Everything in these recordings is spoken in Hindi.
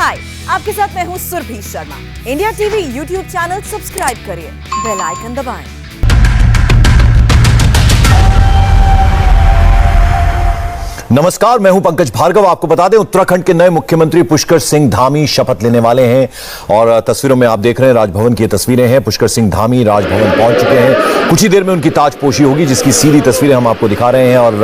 हाय, आपके साथ मैं हूँ Surabhi Sharma. India TV YouTube channel subscribe करिए, बेल आइकन दबाएं। नमस्कार, मैं हूं पंकज भार्गव। आपको बता दें, उत्तराखंड के नए मुख्यमंत्री पुष्कर सिंह धामी शपथ लेने वाले हैं और तस्वीरों में आप देख रहे हैं राजभवन की तस्वीरें हैं। पुष्कर सिंह धामी राजभवन पहुंच चुके हैं। कुछ ही देर में उनकी ताजपोशी होगी, जिसकी सीधी तस्वीरें हम आपको दिखा रहे हैं और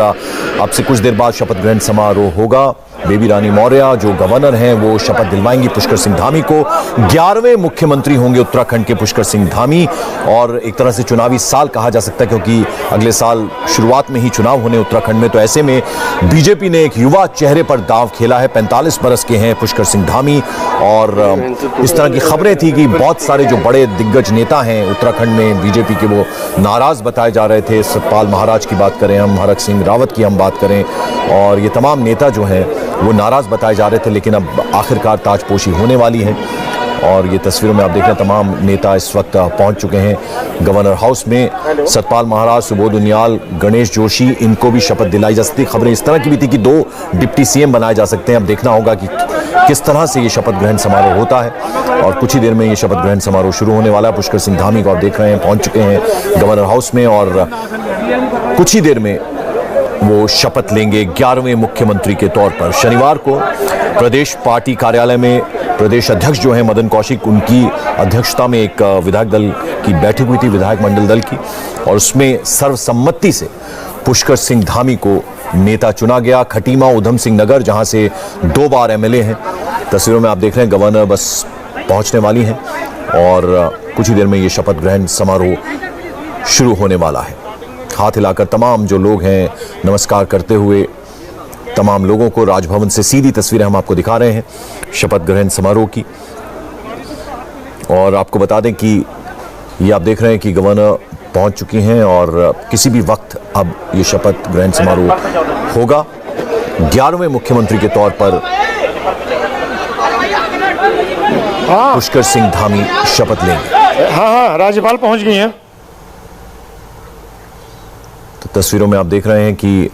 अब से कुछ देर बाद शपथ ग्रहण समारोह होगा। बेबी रानी मौर्य जो गवर्नर हैं वो शपथ दिलवाएंगी पुष्कर सिंह धामी को। 11वें मुख्यमंत्री होंगे उत्तराखंड के पुष्कर सिंह धामी और एक तरह से चुनावी साल कहा जा सकता है, क्योंकि अगले साल शुरुआत में ही चुनाव होने उत्तराखंड में। तो ऐसे में बीजेपी ने एक युवा चेहरे पर दांव खेला है। 45 बरस के हैं पुष्कर सिंह धामी और इस तरह की खबरें थी कि बहुत सारे जो बड़े दिग्गज नेता हैं उत्तराखंड में बीजेपी के, वो नाराज बताए जा रहे थे। सतपाल महाराज की बात करें हम, हरक सिंह रावत की हम बात करें, और ये तमाम नेता जो हैं वो नाराज बताए जा रहे थे। लेकिन अब आखिरकार ताजपोशी होने वाली है और ये तस्वीरों में आप देख रहे हैं तमाम नेता इस वक्त पहुंच चुके हैं गवर्नर हाउस में। सतपाल महाराज, सुबोध उनियाल, गणेश जोशी, इनको भी शपथ दिलाई जा सकती है। खबरें इस तरह की भी थी कि 2 डिप्टी सीएम बनाए जा सकते हैं। अब देखना होगा कि किस तरह से ये शपथ ग्रहण समारोह होता है और कुछ ही देर में ये शपथ ग्रहण समारोह शुरू होने वाला है। पुष्कर सिंह धामी को आप देख रहे हैं पहुंच चुके हैं गवर्नर हाउस में और कुछ ही देर में वो शपथ लेंगे 11वें मुख्यमंत्री के तौर पर। शनिवार को प्रदेश पार्टी कार्यालय में प्रदेश अध्यक्ष जो हैं मदन कौशिक, उनकी अध्यक्षता में एक विधायक दल की बैठक हुई थी, विधायक मंडल दल की, और उसमें सर्वसम्मति से पुष्कर सिंह धामी को नेता चुना गया। खटीमा उधम सिंह नगर, जहां से 2 बार एमएलए हैं। तस्वीरों में आप देख रहे हैं गवर्नर बस पहुंचने वाली हैं और कुछ ही देर में ये शपथ ग्रहण समारोह शुरू होने वाला है। हाथ हिलाकर तमाम जो लोग हैं नमस्कार करते हुए तमाम लोगों को राजभवन से सीधी तस्वीरें हम आपको दिखा रहे हैं शपथ ग्रहण समारोह की। और आपको बता दें कि ये आप देख रहे हैं कि गवर्नर पहुंच चुकी हैं और किसी भी वक्त अब ये शपथ ग्रहण समारोह होगा। 11वें मुख्यमंत्री के तौर पर पुष्कर सिंह धामी शपथ लेंगे। हाँ, राज्यपाल पहुंच गई हैं। तो तस्वीरों में आप देख रहे हैं कि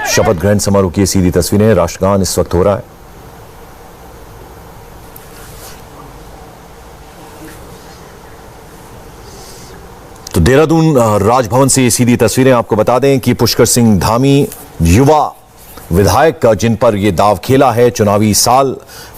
शपथ ग्रहण समारोह की सीधी तस्वीरें, राष्ट्रगान इस वक्त हो रहा है। तो देहरादून राजभवन से ये सीधी तस्वीरें आपको बता दें कि पुष्कर सिंह धामी युवा विधायक जिन पर ये दाव खेला है, चुनावी साल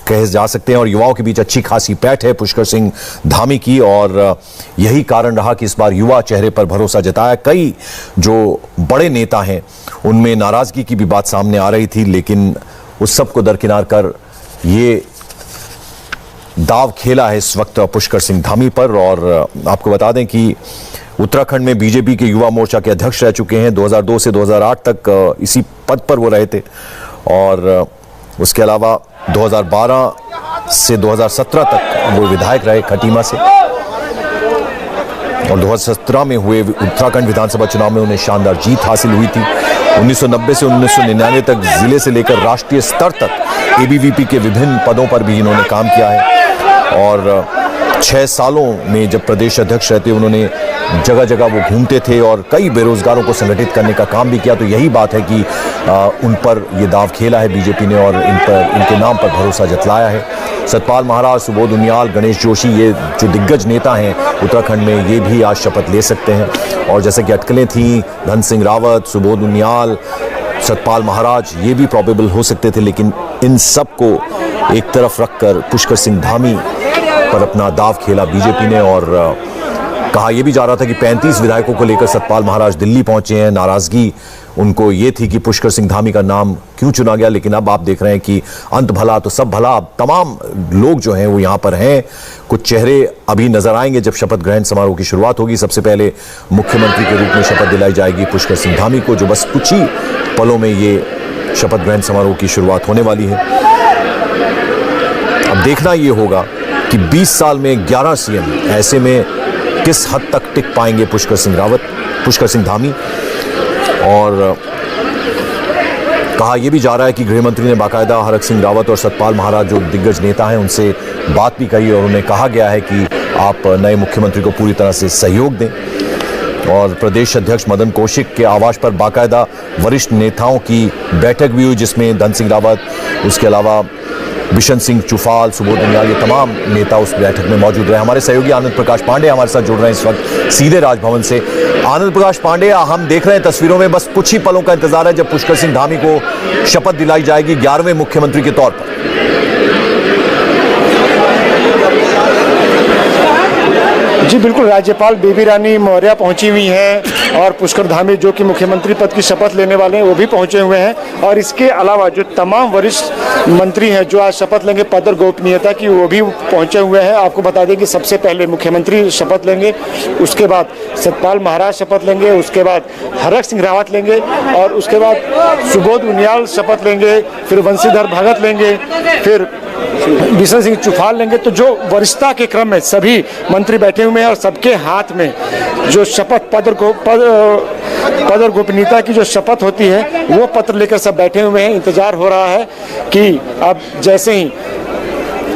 कहे जा सकते हैं और युवाओं के बीच अच्छी खासी पैठ है पुष्कर सिंह धामी की, और यही कारण रहा कि इस बार युवा चेहरे पर भरोसा जताया। कई जो बड़े नेता हैं उनमें नाराजगी की भी बात सामने आ रही थी, लेकिन उस सब को दरकिनार कर ये दाव खेला है इस वक्त पुष्कर सिंह धामी पर। और आपको बता दें कि उत्तराखंड में बीजेपी के युवा मोर्चा के अध्यक्ष रह चुके हैं। 2002 से 2008 तक इसी पद पर वो रहे थे और उसके अलावा 2012 से 2017 तक वो विधायक रहे खटीमा से, और 2017 में हुए उत्तराखंड विधानसभा चुनाव में उन्हें शानदार जीत हासिल हुई थी। 1990 से 1999 तक जिले से लेकर राष्ट्रीय स्तर तक एबीवीपी के विभिन्न पदों पर भी इन्होंने काम किया है और 6 सालों में जब प्रदेश अध्यक्ष रहते उन्होंने जगह जगह वो घूमते थे और कई बेरोजगारों को संगठित करने का काम भी किया। तो यही बात है कि उन पर ये दाव खेला है बीजेपी ने और इनके नाम पर भरोसा जतलाया है। सतपाल महाराज, सुबोध उनियाल, गणेश जोशी, ये जो दिग्गज नेता हैं उत्तराखंड में, ये भी आज शपथ ले सकते हैं। और जैसे कि अटकलें थीं, धन सिंह रावत, सुबोध उनियाल, सतपाल महाराज, ये भी प्रोबेबल हो सकते थे, लेकिन इन सब को एक तरफ रखकर पुष्कर सिंह धामी पर अपना दाव खेला बीजेपी ने। और कहा यह भी जा रहा था कि 35 विधायकों को लेकर सतपाल महाराज दिल्ली पहुंचे हैं। नाराजगी उनको ये थी कि पुष्कर सिंह धामी का नाम क्यों चुना गया, लेकिन अब आप देख रहे हैं कि अंत भला तो सब भला। अब तमाम लोग जो हैं वो यहाँ पर हैं। कुछ चेहरे अभी नजर आएंगे जब शपथ ग्रहण समारोह की शुरुआत होगी। सबसे पहले मुख्यमंत्री के रूप में शपथ दिलाई जाएगी पुष्कर सिंह धामी को, जो बस कुछ ही पलों में ये शपथ ग्रहण समारोह की शुरुआत होने वाली है। अब देखना ये होगा कि 20 साल में 11 सीएम, ऐसे में किस हद तक टिक पाएंगे पुष्कर सिंह धामी। और कहा यह भी जा रहा है कि गृह मंत्री ने बाकायदा हरक सिंह रावत और सतपाल महाराज जो दिग्गज नेता हैं उनसे बात भी कही और उन्हें कहा गया है कि आप नए मुख्यमंत्री को पूरी तरह से सहयोग दें। और प्रदेश अध्यक्ष मदन कौशिक के आवास पर बाकायदा वरिष्ठ नेताओं की बैठक भी हुई, जिसमें धन सिंह रावत, उसके अलावा बिशन सिंह चुफाल, सुबोध उनियाल, ये तमाम नेता उस बैठक में मौजूद रहे। हमारे सहयोगी आनंद प्रकाश पांडे हमारे साथ जुड़ रहे हैं इस वक्त सीधे राजभवन से। आनंद प्रकाश पांडे, हम देख रहे हैं तस्वीरों में, बस कुछ ही पलों का इंतजार है जब पुष्कर सिंह धामी को शपथ दिलाई जाएगी 11वें मुख्यमंत्री के तौर पर। जी बिल्कुल, राज्यपाल बेबी रानी मौर्य पहुंची हुई हैं और पुष्कर धामी जो कि मुख्यमंत्री पद की शपथ लेने वाले हैं वो भी पहुंचे हुए हैं। और इसके अलावा जो तमाम वरिष्ठ मंत्री हैं जो आज शपथ लेंगे पद और गोपनीयता की, वो भी पहुंचे हुए हैं। आपको बता दें कि सबसे पहले मुख्यमंत्री शपथ लेंगे, उसके बाद सतपाल महाराज शपथ लेंगे, उसके बाद हरक सिंह रावत लेंगे और उसके बाद सुबोध उनियाल शपथ लेंगे, फिर बंशीधर भगत लेंगे, फिर बिशन सिंह चुफाल लेंगे। तो जो वरिष्ठता के क्रम में सभी मंत्री बैठे हुए हैं और सबके हाथ में जो शपथ पद और गोपनीयता की जो शपथ होती है वो पत्र लेकर सब बैठे हुए हैं। इंतजार हो रहा है कि अब जैसे ही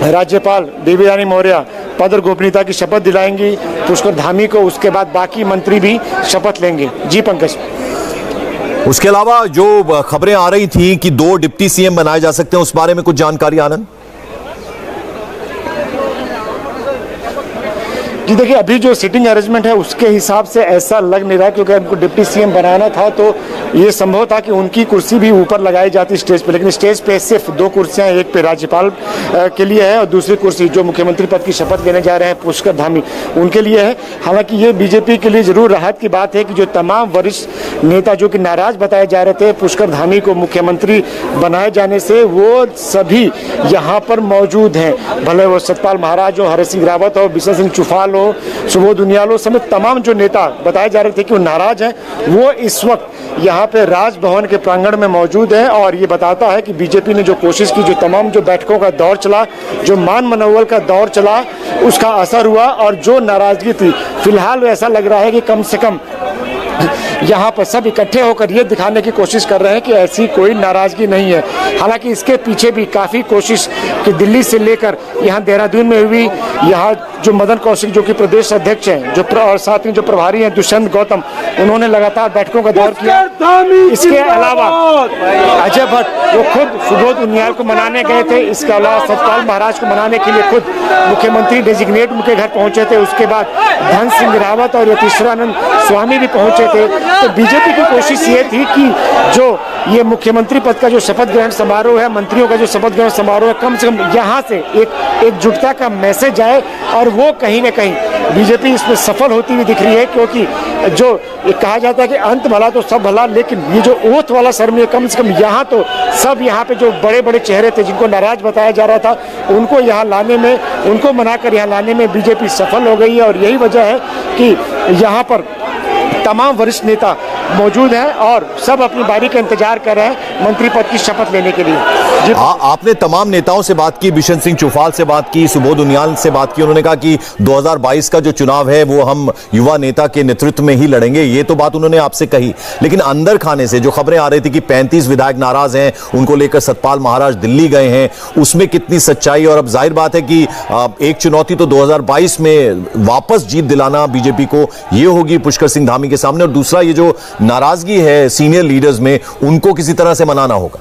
राज्यपाल बेबी रानी मौर्य पद और गोपनीयता की शपथ दिलाएंगी पुष्कर धामी को, उसके बाद बाकी मंत्री भी शपथ लेंगे। जी पंकज। उसके अलावा जो खबरें आ रही थी कि 2 डिप्टी सीएम बनाए जा सकते हैं, उस बारे में कुछ जानकारी आनंद? जी देखिए, अभी जो सिटिंग अरेंजमेंट है उसके हिसाब से ऐसा लग नहीं रहा, क्योंकि उनको डिप्टी सीएम बनाना था तो ये संभव था कि उनकी कुर्सी भी ऊपर लगाई जाती स्टेज पे, लेकिन स्टेज पे सिर्फ 2 कुर्सियां, एक पे राज्यपाल के लिए है और दूसरी कुर्सी जो मुख्यमंत्री पद की शपथ लेने जा रहे हैं पुष्कर धामी उनके लिए है। हालांकि ये बीजेपी के लिए जरूर राहत की बात है कि जो तमाम वरिष्ठ नेता जो कि नाराज बताए जा रहे थे पुष्कर धामी को मुख्यमंत्री बनाए जाने से, वो सभी यहाँ पर मौजूद हैं। भले वो सतपाल महाराज हो, हरक सिंह रावत हो, बिशन सिंह चुफाल हो, सुबोध उनियाल हो, समेत तमाम जो नेता बताए जा रहे थे कि वो नाराज हैं, वो इस वक्त यहाँ पे राजभवन के प्रांगण में मौजूद है। और ये बताता है कि बीजेपी ने जो कोशिश की, जो तमाम जो बैठकों का दौर चला, जो मान मनोवल का दौर चला, उसका असर हुआ। और जो नाराजगी थी फिलहाल ऐसा लग रहा है कि कम से कम यहाँ पर सब इकट्ठे होकर ये दिखाने की कोशिश कर रहे हैं कि ऐसी कोई नाराजगी नहीं है। हालांकि इसके पीछे भी काफ़ी कोशिश कि दिल्ली से लेकर यहाँ देहरादून में हुई, यहाँ जो मदन कौशिक जो कि प्रदेश अध्यक्ष हैं, जो और साथ में जो प्रभारी हैं दुष्यंत गौतम, उन्होंने लगातार बैठकों का दौर किया। इसके अलावा अजय भट्ट वो खुद सुबोध उनियाल को मनाने गए थे। इसके अलावा सतपाल महाराज को मनाने के लिए खुद मुख्यमंत्री डेजिग्नेट उनके घर पहुंचे थे। उसके बाद धन सिंह रावत और यतीश्वरानंद स्वामी भी पहुंचे थे। तो बीजेपी की कोशिश ये थी कि जो ये मुख्यमंत्री पद का जो शपथ ग्रहण समारोह है, मंत्रियों का जो शपथ ग्रहण समारोह है, कम से कम यहाँ से एकजुटता का मैसेज आए और वो कहीं ना कहीं बीजेपी इसमें सफल होती हुई दिख रही है। क्योंकि जो ये कहा जाता है कि अंत भला तो सब भला, लेकिन ये जो ओथ वाला सरमनी कम से कम यहाँ तो सब यहाँ पे जो बड़े बड़े चेहरे थे जिनको नाराज बताया जा रहा था उनको यहाँ लाने में, उनको मनाकर यहाँ लाने में बीजेपी सफल हो गई है। और यही वजह है कि यहाँ पर तमाम वरिष्ठ नेता मौजूद हैं और सब अपनी बारी का इंतजार कर रहे हैं मंत्री पद की शपथ लेने के लिए। जी आपने तमाम नेताओं से बात की, बिशन सिंह चुफाल से बात की, सुबोध उनियाल से बात की। उन्होंने कहा कि 2022 का जो चुनाव है वो हम युवा नेता के नेतृत्व में ही लड़ेंगे, ये तो बात उन्होंने आपसे कही। लेकिन अंदर खाने से जो खबरें आ रही थी कि 35 विधायक नाराज हैं, उनको लेकर सतपाल महाराज दिल्ली गए हैं, उसमें कितनी सच्चाई? और अब जाहिर बात है कि एक चुनौती तो 2022 में वापस जीत दिलाना बीजेपी को ये होगी पुष्कर सिंह धामी के सामने, और दूसरा ये जो नाराजगी है सीनियर लीडर्स में, उनको किसी तरह से मनाना होगा।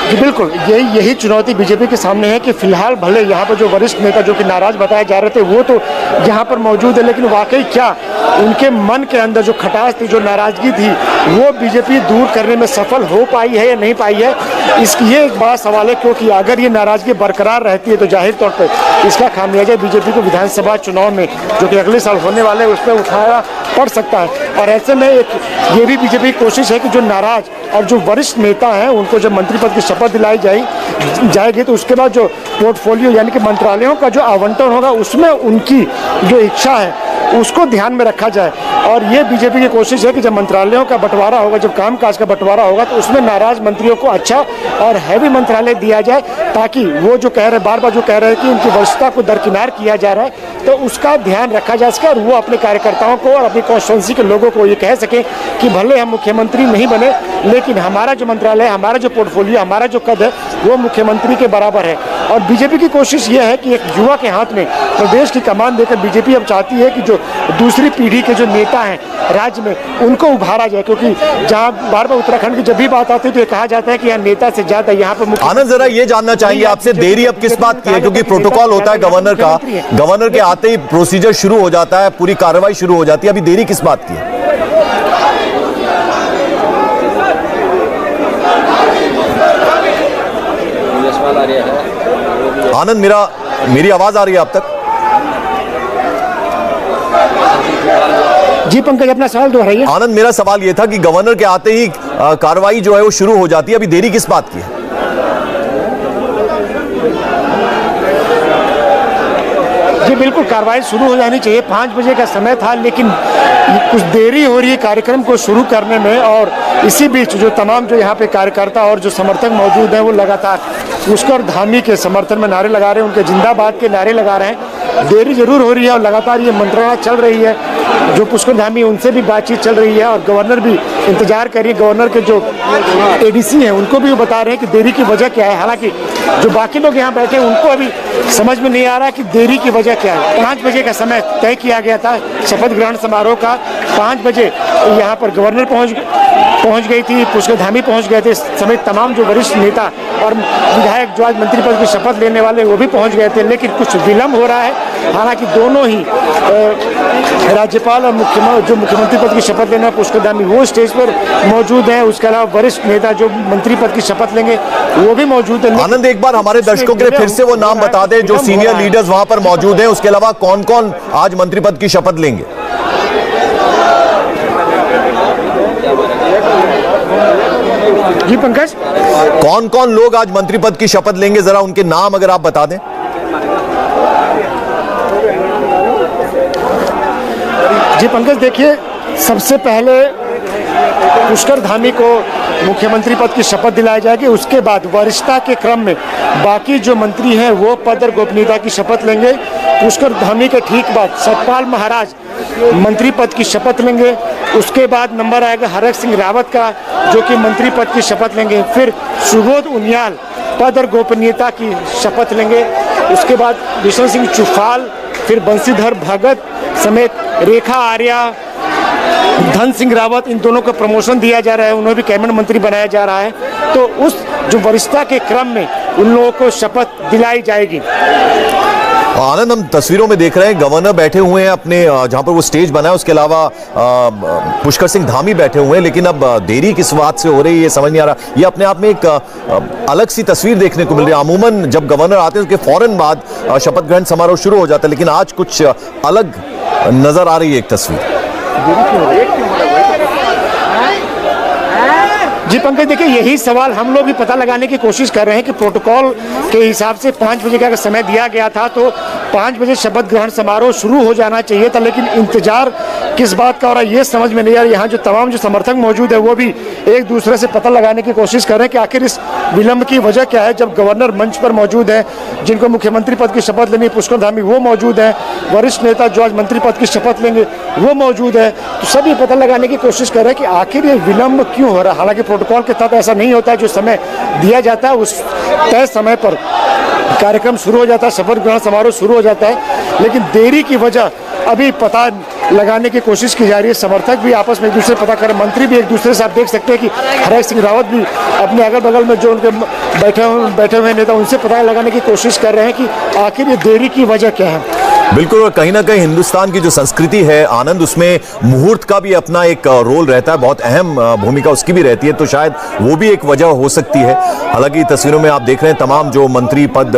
जी बिल्कुल, यही चुनौती बीजेपी के सामने है कि फिलहाल भले यहाँ पर जो वरिष्ठ नेता जो कि नाराज बताए जा रहे थे वो तो यहाँ पर मौजूद है, लेकिन वाकई क्या उनके मन के अंदर जो खटास थी, जो नाराजगी थी, वो बीजेपी दूर करने में सफल हो पाई है या नहीं पाई है, ये एक बड़ा सवाल है। क्योंकि अगर ये नाराजगी बरकरार रहती है तो जाहिर तौर पर इसका खामियाजा बीजेपी को विधानसभा चुनाव में जो कि अगले साल होने वाले हैं उस पर उठाया पड़ सकता है। और ऐसे में एक ये भी बीजेपी की कोशिश है कि जो नाराज और जो वरिष्ठ नेता हैं उनको जब मंत्री पद की शपथ दिलाई जाएगी तो उसके बाद जो पोर्टफोलियो यानी कि मंत्रालयों का जो आवंटन होगा उसमें उनकी जो इच्छा है उसको ध्यान में रखा जाए। और ये बीजेपी की कोशिश है कि जब मंत्रालयों का बंटवारा होगा, जब कामकाज का बंटवारा होगा, तो उसमें नाराज मंत्रियों को अच्छा और हैवी मंत्रालय दिया जाए, ताकि वो जो कह रहे बार बार जो कह रहे हैं कि उनकी वरिष्ठता को दरकिनार किया जा रहा है, तो उसका ध्यान रखा जा सके और वो अपने कार्यकर्ताओं को और अपनी कॉन्स्टिट्यूंसी के लोगों को ये कह सके कि भले हम मुख्यमंत्री नहीं बने, लेकिन हमारा जो मंत्रालय, हमारा जो पोर्टफोलियो, हमारा जो कद है वो मुख्यमंत्री के बराबर है। और बीजेपी की कोशिश ये है कि एक युवा के हाथ में प्रदेश की कमान देकर बीजेपी अब चाहती है कि जो दूसरी पीढ़ी के जो नेता हैं राज्य में उनको उभारा जाए, क्योंकि जहां बार बार उत्तराखंड की जब भी बात आती है तो ये कहा जाता है कि यहाँ नेता से ज्यादा यहाँ पर। आनंद, जरा ये जानना चाहेंगे आपसे, देरी अब किस बात की है? क्योंकि प्रोटोकॉल होता है गवर्नर का, गवर्नर के आते ही प्रोसीजर शुरू हो जाता है, पूरी कार्रवाई शुरू हो जाती है, अभी देरी किस बात की है? आनंद, मेरी आवाज आ रही है आप तक? जी पंकज, अपना सवाल दोहराइए। आनंद, मेरा सवाल यह था कि गवर्नर के आते ही कार्रवाई जो है वो शुरू हो जाती है, अभी देरी किस बात की है? जी बिल्कुल, कार्रवाई शुरू हो जानी चाहिए। 5 बजे का समय था, लेकिन कुछ देरी हो रही है कार्यक्रम को शुरू करने में। और इसी बीच जो तमाम जो यहाँ पे कार्यकर्ता और जो समर्थक मौजूद हैं वो लगातार पुष्कर धामी के समर्थन में नारे लगा रहे हैं, उनके जिंदाबाद के नारे लगा रहे हैं। देरी जरूर हो रही है और लगातार ये मंत्रणा चल रही है। जो पुष्कर धामी, उनसे भी बातचीत चल रही है और गवर्नर भी इंतजार कर रही है। गवर्नर के जो एडीसी हैं उनको भी वो बता रहे हैं कि देरी की वजह क्या है। हालांकि जो बाकी लोग यहाँ बैठे हैं उनको अभी समझ में नहीं आ रहा कि देरी की वजह क्या है। 5 बजे का समय तय किया गया था शपथ ग्रहण समारोह का। 5 बजे यहाँ पर गवर्नर पहुंच गई थी, पुष्कर धामी पहुंच गए थे समेत तमाम जो वरिष्ठ नेता और विधायक जो आज मंत्री पद की शपथ लेने वाले वो भी पहुंच गए थे, लेकिन कुछ विलंब हो रहा है। हालांकि दोनों ही राज्यपाल और मुख्यमंत्री पद की शपथ लेना पुष्कर धामी वो स्टेज पर मौजूद हैं, उसके अलावा वरिष्ठ नेता जो मंत्री पद की शपथ लेंगे वो भी मौजूद है। आनंद, एक बार हमारे दर्शकों के लिए फिर से वो नाम बता दें जो सीनियर लीडर्स वहां पर मौजूद हैं, उसके अलावा कौन कौन आज मंत्री पद की शपथ लेंगे? जी पंकज, कौन कौन लोग आज मंत्री पद की शपथ लेंगे, जरा उनके नाम अगर आप बता दें। जी पंकज, देखिए, सबसे पहले पुष्कर धामी को मुख्यमंत्री पद की शपथ दिलाई जाएगी। उसके बाद वरिष्ठता के क्रम में बाकी जो मंत्री हैं वो पद और गोपनीयता की शपथ लेंगे। पुष्कर धामी के ठीक बाद सतपाल महाराज मंत्री पद की शपथ लेंगे। उसके बाद नंबर आएगा हरक सिंह रावत का, जो कि मंत्री पद की शपथ लेंगे। फिर सुबोध उनियाल पद और गोपनीयता की शपथ लेंगे। उसके बाद बिशन सिंह चुफाल, फिर बंशीधर भगत समेत रेखा आर्या, धन सिंह रावत, इन दोनों को प्रमोशन दिया जा रहा है, उन्हें भी कैबिनेट मंत्री बनाया जा रहा है। तो उस जो वरिष्ठता के क्रम में उन लोगों को शपथ दिलाई जाएगी। आनंद, हम तस्वीरों में देख रहे हैं गवर्नर बैठे हुए हैं अपने जहां पर वो स्टेज बना है, उसके अलावा पुष्कर सिंह धामी बैठे हुए हैं, लेकिन अब देरी किस बात से हो रही है ये समझ नहीं आ रहा। ये अपने आप में एक अलग सी तस्वीर देखने को मिल रही है। अमूमन जब गवर्नर आते हैं उसके फौरन बाद शपथ ग्रहण समारोह शुरू हो जाता है, लेकिन आज कुछ अलग नजर आ रही है एक तस्वीर। जी पंकज, देखिए, यही सवाल हम लोग भी पता लगाने की कोशिश कर रहे हैं कि प्रोटोकॉल के हिसाब से 5 बजे का समय दिया गया था, तो 5 बजे शपथ ग्रहण समारोह शुरू हो जाना चाहिए था, लेकिन इंतजार किस बात का हो रहा है ये समझ में नहीं आ रहा। यहाँ जो तमाम जो समर्थक मौजूद है वो भी एक दूसरे से पता लगाने की कोशिश कर रहे हैं कि आखिर इस विलंब की वजह क्या है। जब गवर्नर मंच पर मौजूद है, जिनको मुख्यमंत्री पद की शपथ लेनी, पुष्कर धामी वो मौजूद है, वरिष्ठ नेता जो आज मंत्री पद की शपथ लेंगे वो मौजूद है, तो सभी पता लगाने की कोशिश कर रहे हैं कि आखिर ये विलंब क्यों हो रहा है। हालांकि प्रोटोकॉल के तहत ऐसा नहीं होता है, जो समय दिया जाता है उस तय समय पर कार्यक्रम शुरू हो जाता है, शपथ ग्रहण समारोह शुरू हो जाता है, लेकिन देरी की वजह अभी पता लगाने की कोशिश की जा रही है। समर्थक भी आपस में एक दूसरे पता करें, मंत्री भी एक दूसरे से, आप देख सकते हैं कि हरक सिंह रावत भी अपने अगल बगल में जो उनके बैठे हुए नेता उनसे पता लगाने की कोशिश कर रहे हैं कि आखिर ये देरी की वजह क्या है। बिल्कुल, और कहीं ना कहीं हिंदुस्तान की जो संस्कृति है आनंद, उसमें मुहूर्त का भी अपना एक रोल रहता है, बहुत अहम भूमिका उसकी भी रहती है, तो शायद वो भी एक वजह हो सकती है। हालांकि तस्वीरों में आप देख रहे हैं तमाम जो मंत्री पद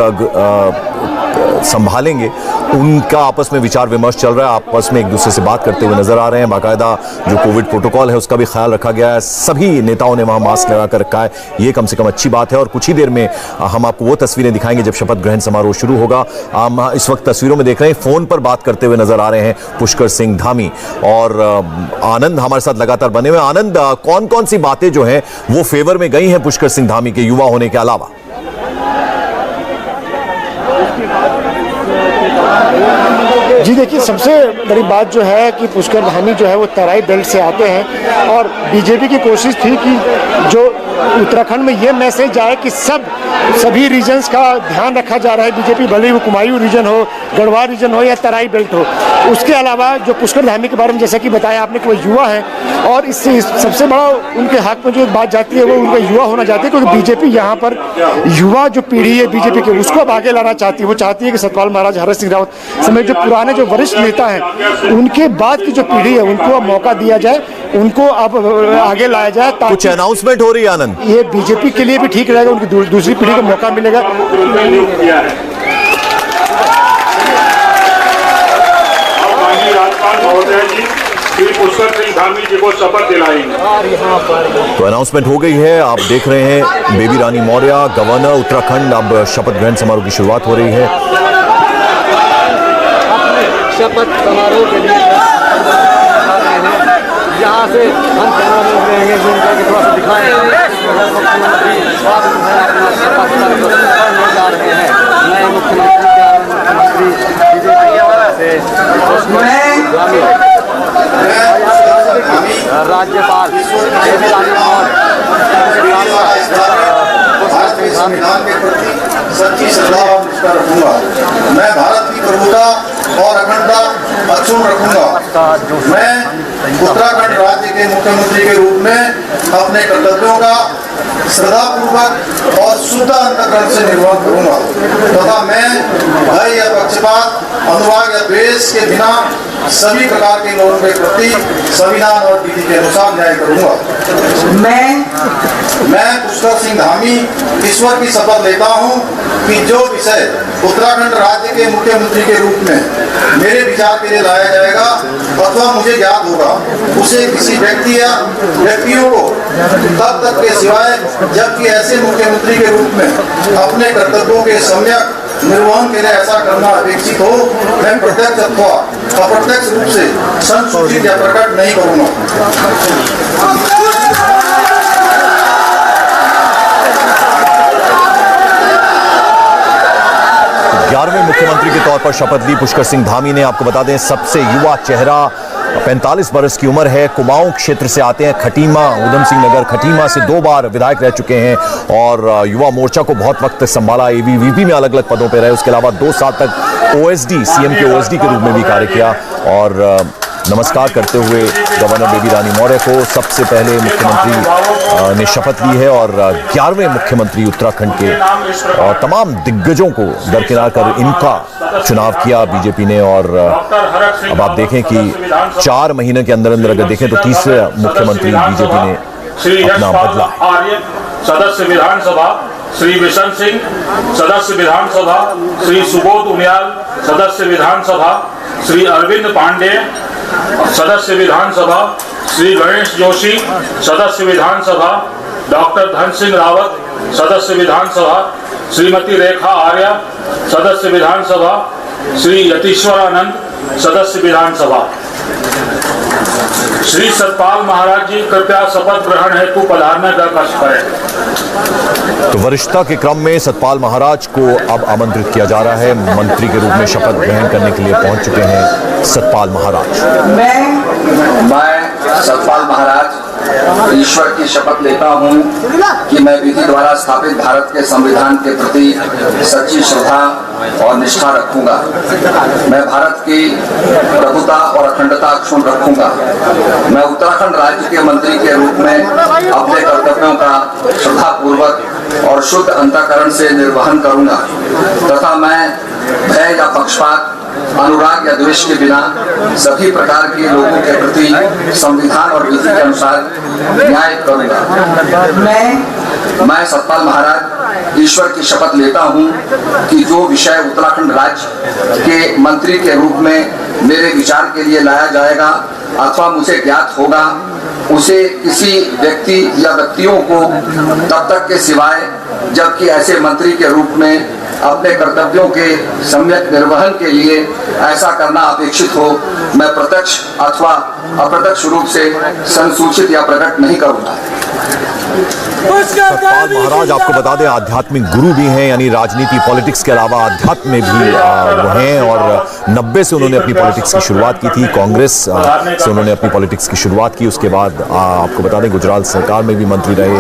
संभालेंगे उनका आपस में विचार विमर्श चल रहा है, आपस में एक दूसरे से बात करते हुए नजर आ रहे हैं। बाकायदा जो कोविड प्रोटोकॉल है उसका भी ख्याल रखा गया है, सभी नेताओं ने वहां मास्क लगा कर रखा है, ये कम से कम अच्छी बात है। और कुछ ही देर में हम आपको वो तस्वीरें दिखाएंगे जब शपथ ग्रहण समारोह शुरू होगा। हम इस वक्त तस्वीरों में देख रहे हैं फोन पर बात करते हुए नजर आ रहे हैं पुष्कर सिंह धामी, और आनंद हमारे साथ लगातार बने हुए। आनंद, कौन कौन सी बातें जो हैं वो फेवर में गई हैं पुष्कर सिंह धामी के युवा होने के अलावा? जी देखिए, सबसे बड़ी बात जो है कि पुष्कर धामी जो है वो तराई बेल्ट से आते हैं और बीजेपी की कोशिश थी कि जो उत्तराखंड में ये मैसेज आए कि सभी रीजन्स का ध्यान रखा जा रहा है। बीजेपी भले ही वो कुमायूं रीजन हो, गढ़वाल रीजन हो या तराई बेल्ट हो। उसके अलावा जो पुष्कर धामी के बारे में जैसा कि बताया आपने कि वो युवा है और इससे सबसे बड़ा उनके हक में जो बात जाती है वो उनका युवा होना चाहती है, क्योंकि बीजेपी यहाँ पर युवा जो पीढ़ी है बीजेपी की उसको अब आगे लाना चाहती है। वो चाहती है कि सतपाल महाराज, हरक सिंह रावत समेत जो पुराने जो वरिष्ठ नेता हैं उनके बाद की जो पीढ़ी है उनको अब मौका दिया जाए, उनको अब आगे लाया जाए। कुछ अनाउंसमेंट हो रही है आनंद? ये बीजेपी के लिए भी ठीक रहेगा, उनकी दूसरी पीढ़ी को मौका मिलेगा। राज्यपाल महोदय जी श्री पुष्कर सिंह धामी जी को शपथ दिलाएंगे। तो अनाउंसमेंट हो गई है। आप देख रहे हैं बेबी रानी मौर्य, गवर्नर उत्तराखंड। अब शपथ ग्रहण समारोह की शुरुआत हो रही है। शपथ समारोह के लिए यहाँ से हम कैमरा मैन रहेंगे जो उनका थोड़ा सा दिखाएं। मुख्यमंत्री शपथ लेने जा रहे हैं। नए मुख्यमंत्री राज्यपाल संविधान के प्रति सच्ची श्रद्धा और निष्ठा रखूंगा। मैं भारत की प्रभुता और अखंडता अक्षुण्ण रखूंगा। मैं उत्तराखंड राज्य के मुख्यमंत्री के रूप में अपने कर्तव्यों का श्रद्धापूर्वक और शुद्ध अंतःकरण से निर्वहन करूंगा तथा मैं भय या पक्षपात, अनुराग या द्वेष के बिना सभी प्रकार के लोगों के प्रति संविधान और विधि के अनुसार न्याय करूंगा। मैं पुष्कर सिंह धामी ईश्वर की शपथ लेता हूं कि जो विषय उत्तराखंड राज्य के मुख्यमंत्री के रूप में मेरे विचार के लिए लाया जाएगा अथवा मुझे ज्ञात होगा उसे किसी व्यक्ति या व्यक्तियों को तब तक के सिवाय जबकि ऐसे मुख्यमंत्री के रूप में अपने कर्तव्यों के सम्यक निर्वहन के लिए ऐसा करना अपेक्षित हो, मैं प्रत्यक्ष अथवा अप्रत्यक्ष रूप से संसूचित या प्रकट नहीं करूंगा। 11वें मुख्यमंत्री के तौर पर शपथ ली पुष्कर सिंह धामी ने। आपको बता दें सबसे युवा चेहरा, 45 बरस की उम्र है। कुमाऊं क्षेत्र से आते हैं, खटीमा, उधम सिंह नगर खटीमा से 2 बार विधायक रह चुके हैं और युवा मोर्चा को बहुत वक्त संभाला। एबीवीपी में अलग अलग पदों पर रहे। उसके अलावा 2 साल तक ओएसडी, सीएम के ओएसडी के रूप में भी कार्य किया। और नमस्कार करते हुए गवर्नर बेबी रानी मौर्य को सबसे पहले मुख्यमंत्री ने शपथ ली है और 11वें मुख्यमंत्री उत्तराखंड के और तमाम दिग्गजों को दरकिनार कर इनका चुनाव किया बीजेपी ने। और अब आप देखें कि 4 महीने के अंदर अंदर अगर देखें तो तीसरे मुख्यमंत्री बीजेपी ने अपना बदला है। सदस्य विधानसभा श्री बिशन सिंह, सदस्य विधानसभा श्री सुबोध उनियाल, सदस्य विधानसभा श्री अरविंद पांडे, सदस्य विधानसभा श्री गणेश जोशी, सदस्य विधानसभा डॉक्टर धन सिंह रावत, सदस्य विधानसभा श्रीमती रेखा आर्या, सदस्य विधानसभा श्री यतीश्वरानंद, सदस्य विधानसभा। श्री सतपाल महाराज जी कृपया शपथ ग्रहण हेतु पधारने का कष्ट करें। तो वरिष्ठता के क्रम में सतपाल महाराज को अब आमंत्रित किया जा रहा है। मंत्री के रूप में शपथ ग्रहण करने के लिए पहुंच चुके हैं सतपाल महाराज। मैं सतपाल महाराज ईश्वर की शपथ लेता हूं कि मैं विधि द्वारा स्थापित भारत के संविधान के प्रति सच्ची श्रद्धा और निष्ठा रखूंगा। मैं भारत की प्रभुता और अखंडता अक्षुण्ण रखूंगा। मैं उत्तराखंड राज्य के मंत्री के रूप में अपने कर्तव्यों का श्रद्धापूर्वक और शुद्ध अंतःकरण से निर्वहन करूंगा तथा मैं भय या पक्षपात, अनुराग या द्वेष के बिना सभी प्रकार के लोगों के प्रति संविधान और विधि के अनुसार न्याय करूंगा। मैं सतपाल महाराज ईश्वर की शपथ लेता हूं कि जो विषय उत्तराखंड राज्य के मंत्री के रूप में मेरे विचार के लिए लाया जाएगा अथवा मुझे ज्ञात होगा उसे किसी व्यक्ति या व्यक्तियों को तब तक के सिवाय जबकि ऐसे मंत्री के रूप में अपने कर्तव्यों के सम्यक निर्वहन के लिए ऐसा करना अपेक्षित हो, मैं प्रत्यक्ष अथवा अप्रत्यक्ष रूप से संसूचित या प्रकट नहीं करूंगा। सतपाल महाराज आपको बता दें आध्यात्मिक गुरु भी हैं, यानी राजनीति पॉलिटिक्स के अलावा अध्यात्म में भी वो हैं। और 90 से उन्होंने अपनी पॉलिटिक्स की शुरुआत की थी, कांग्रेस से उन्होंने अपनी पॉलिटिक्स की शुरुआत की। उसके बाद आपको बता दें गुजरात सरकार में भी मंत्री रहे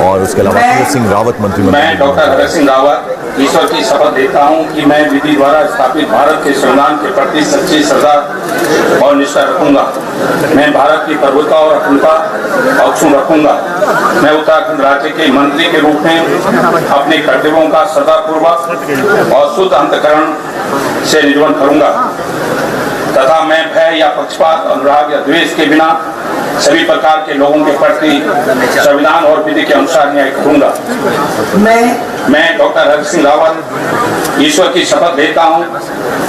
और उसके अलावा तीरथ सिंह रावत मंत्रिमंडल। मैं डॉक्टर हरक सिंह रावत ईश्वर की शपथ लेता हूं कि मैं विधि द्वारा स्थापित भारत के संविधान के प्रति सच्ची श्रद्धा और निष्ठा रखूंगा। मैं भारत की प्रभुता और अखंडता अक्षुण्ण रखूंगा। मैं उत्तराखंड राज्य के मंत्री के रूप में अपने कर्तव्यों का सदापूर्वक और शुद्ध अंतःकरण से निर्वहन करूंगा तथा मैं भय या पक्षपात, अनुराग या द्वेष के बिना सभी प्रकार के लोगों के प्रति संविधान और विधि के अनुसार न्याय करूंगा। मैं डॉक्टर हरक सिंह रावत ईश्वर की शपथ लेता हूं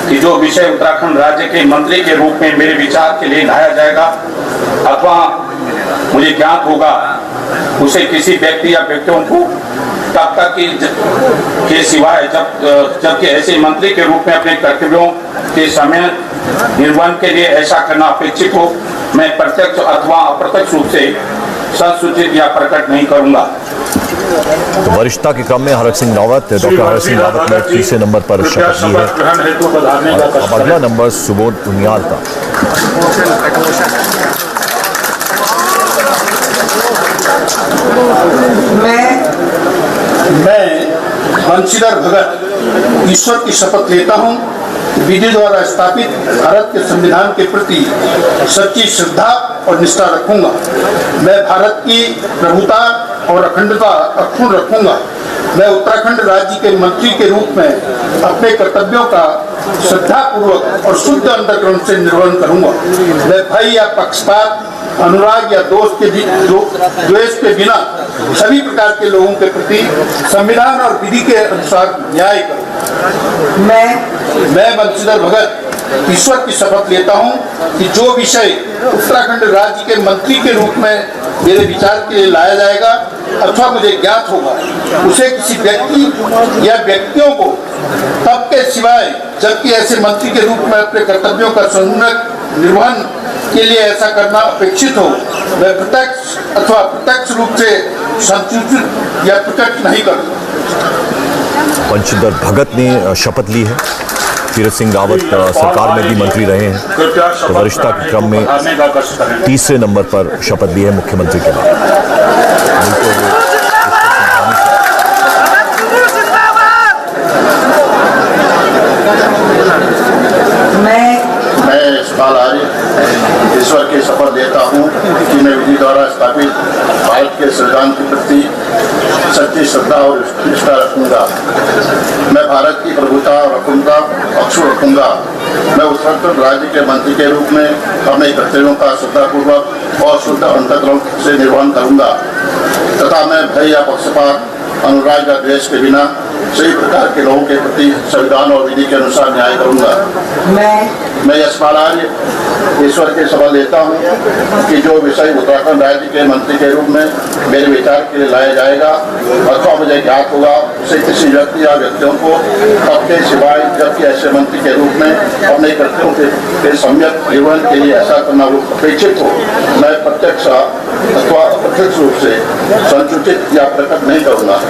कि जो विषय उत्तराखंड राज्य के मंत्री के रूप में मेरे विचार के लिए लाया जाएगा अथवा मुझे ज्ञात होगा उसे किसी व्यक्ति या व्यक्तियों को तब तक के सिवाय जबकि ऐसे मंत्री के रूप में अपने कर्तव्यों के समय निर्वहन के लिए ऐसा करना अपेक्षित हो, मैं प्रत्यक्ष अथवा अप्रत्यक्ष रूप से संसूचित या प्रकट नहीं करूंगा। तो वरिष्ठता के क्रम में हरक सिंह रावत, डॉक्टर हरक सिंह रावत ने तीसरे नंबर पर शपथ ली है। अब अगला नंबर सुबोध उनियाल का। मैं बंशीधर भगत ईश्वर की शपथ लेता हूं, विधि द्वारा स्थापित भारत के संविधान के प्रति सच्ची श्रद्धा और निष्ठा रखूंगा। मैं भारत की प्रभुता और अखंडता अक्षुण्ण रखूंगा। मैं उत्तराखंड राज्य के मंत्री के रूप में अपने कर्तव्यों का श्रद्धापूर्वक और शुद्ध अंतःकरण से निर्वहन करूंगा। मैं भय या पक्षपात, अनुराग या द्वेष के बिना सभी प्रकार के लोगों के प्रति संविधान और विधि के अनुसार न्याय करूंगा। मैं बंशीधर भगत ईश्वर की शपथ लेता हूं कि जो विषय उत्तराखंड राज्य के मंत्री के रूप में मेरे विचार के लिए लाया जाएगा अथवा मुझे ज्ञात होगा उसे किसी व्यक्ति या व्यक्तियों को तब के सिवाय जबकि ऐसे मंत्री के रूप में अपने कर्तव्यों का सम्यक निर्वहन के लिए ऐसा करना अपेक्षित हो, मैं प्रत्यक्ष अथवा अप्रत्यक्ष रूप से संसूचित या प्रकट नहीं करूंगा। बंशीधर भगत ने शपथ ली है। तीरथ सिंह रावत सरकार में भी मंत्री रहे हैं। तो वरिष्ठता के क्रम में तीसरे नंबर पर शपथ ली है मुख्यमंत्री के बाद। ईश्वर की शपथ लेता हूँ कि मैं विधि द्वारा स्थापित भारत के संविधान के प्रति सच्ची श्रद्धा और निष्ठा रखूंगा। मैं भारत की प्रभुता और अखंडता अक्षुण्ण रखूंगा। मैं उत्तराखंड राज्य के मंत्री के रूप में अपने कर्तव्यों का श्रद्धापूर्वक और शुद्ध अंतःकरण से निर्वहन करूंगा तथा मैं भय या पक्षपात, अनुराग या द्वेष के बिना सभी प्रकार के लोगों के प्रति संविधान और विधि के अनुसार न्याय करूंगा। मैं यशपाल आर्य ईश्वर की शपथ लेता हूं कि जो विषय उत्तराखंड राज्य के मंत्री के रूप में मेरे विचार के लिए लाया जाएगा अथवा मुझे ज्ञात होगा उसे किसी व्यक्ति या व्यक्तियों को तब के सिवाय जबकि ऐसे मंत्री के रूप में अपने कर्तव्यों के सम्यक निर्वहन के लिए ऐसा करना अपेक्षित हो, मैं प्रत्यक्ष अथवा अप्रत्यक्ष रूप से संसूचित या प्रकट नहीं करूंगा।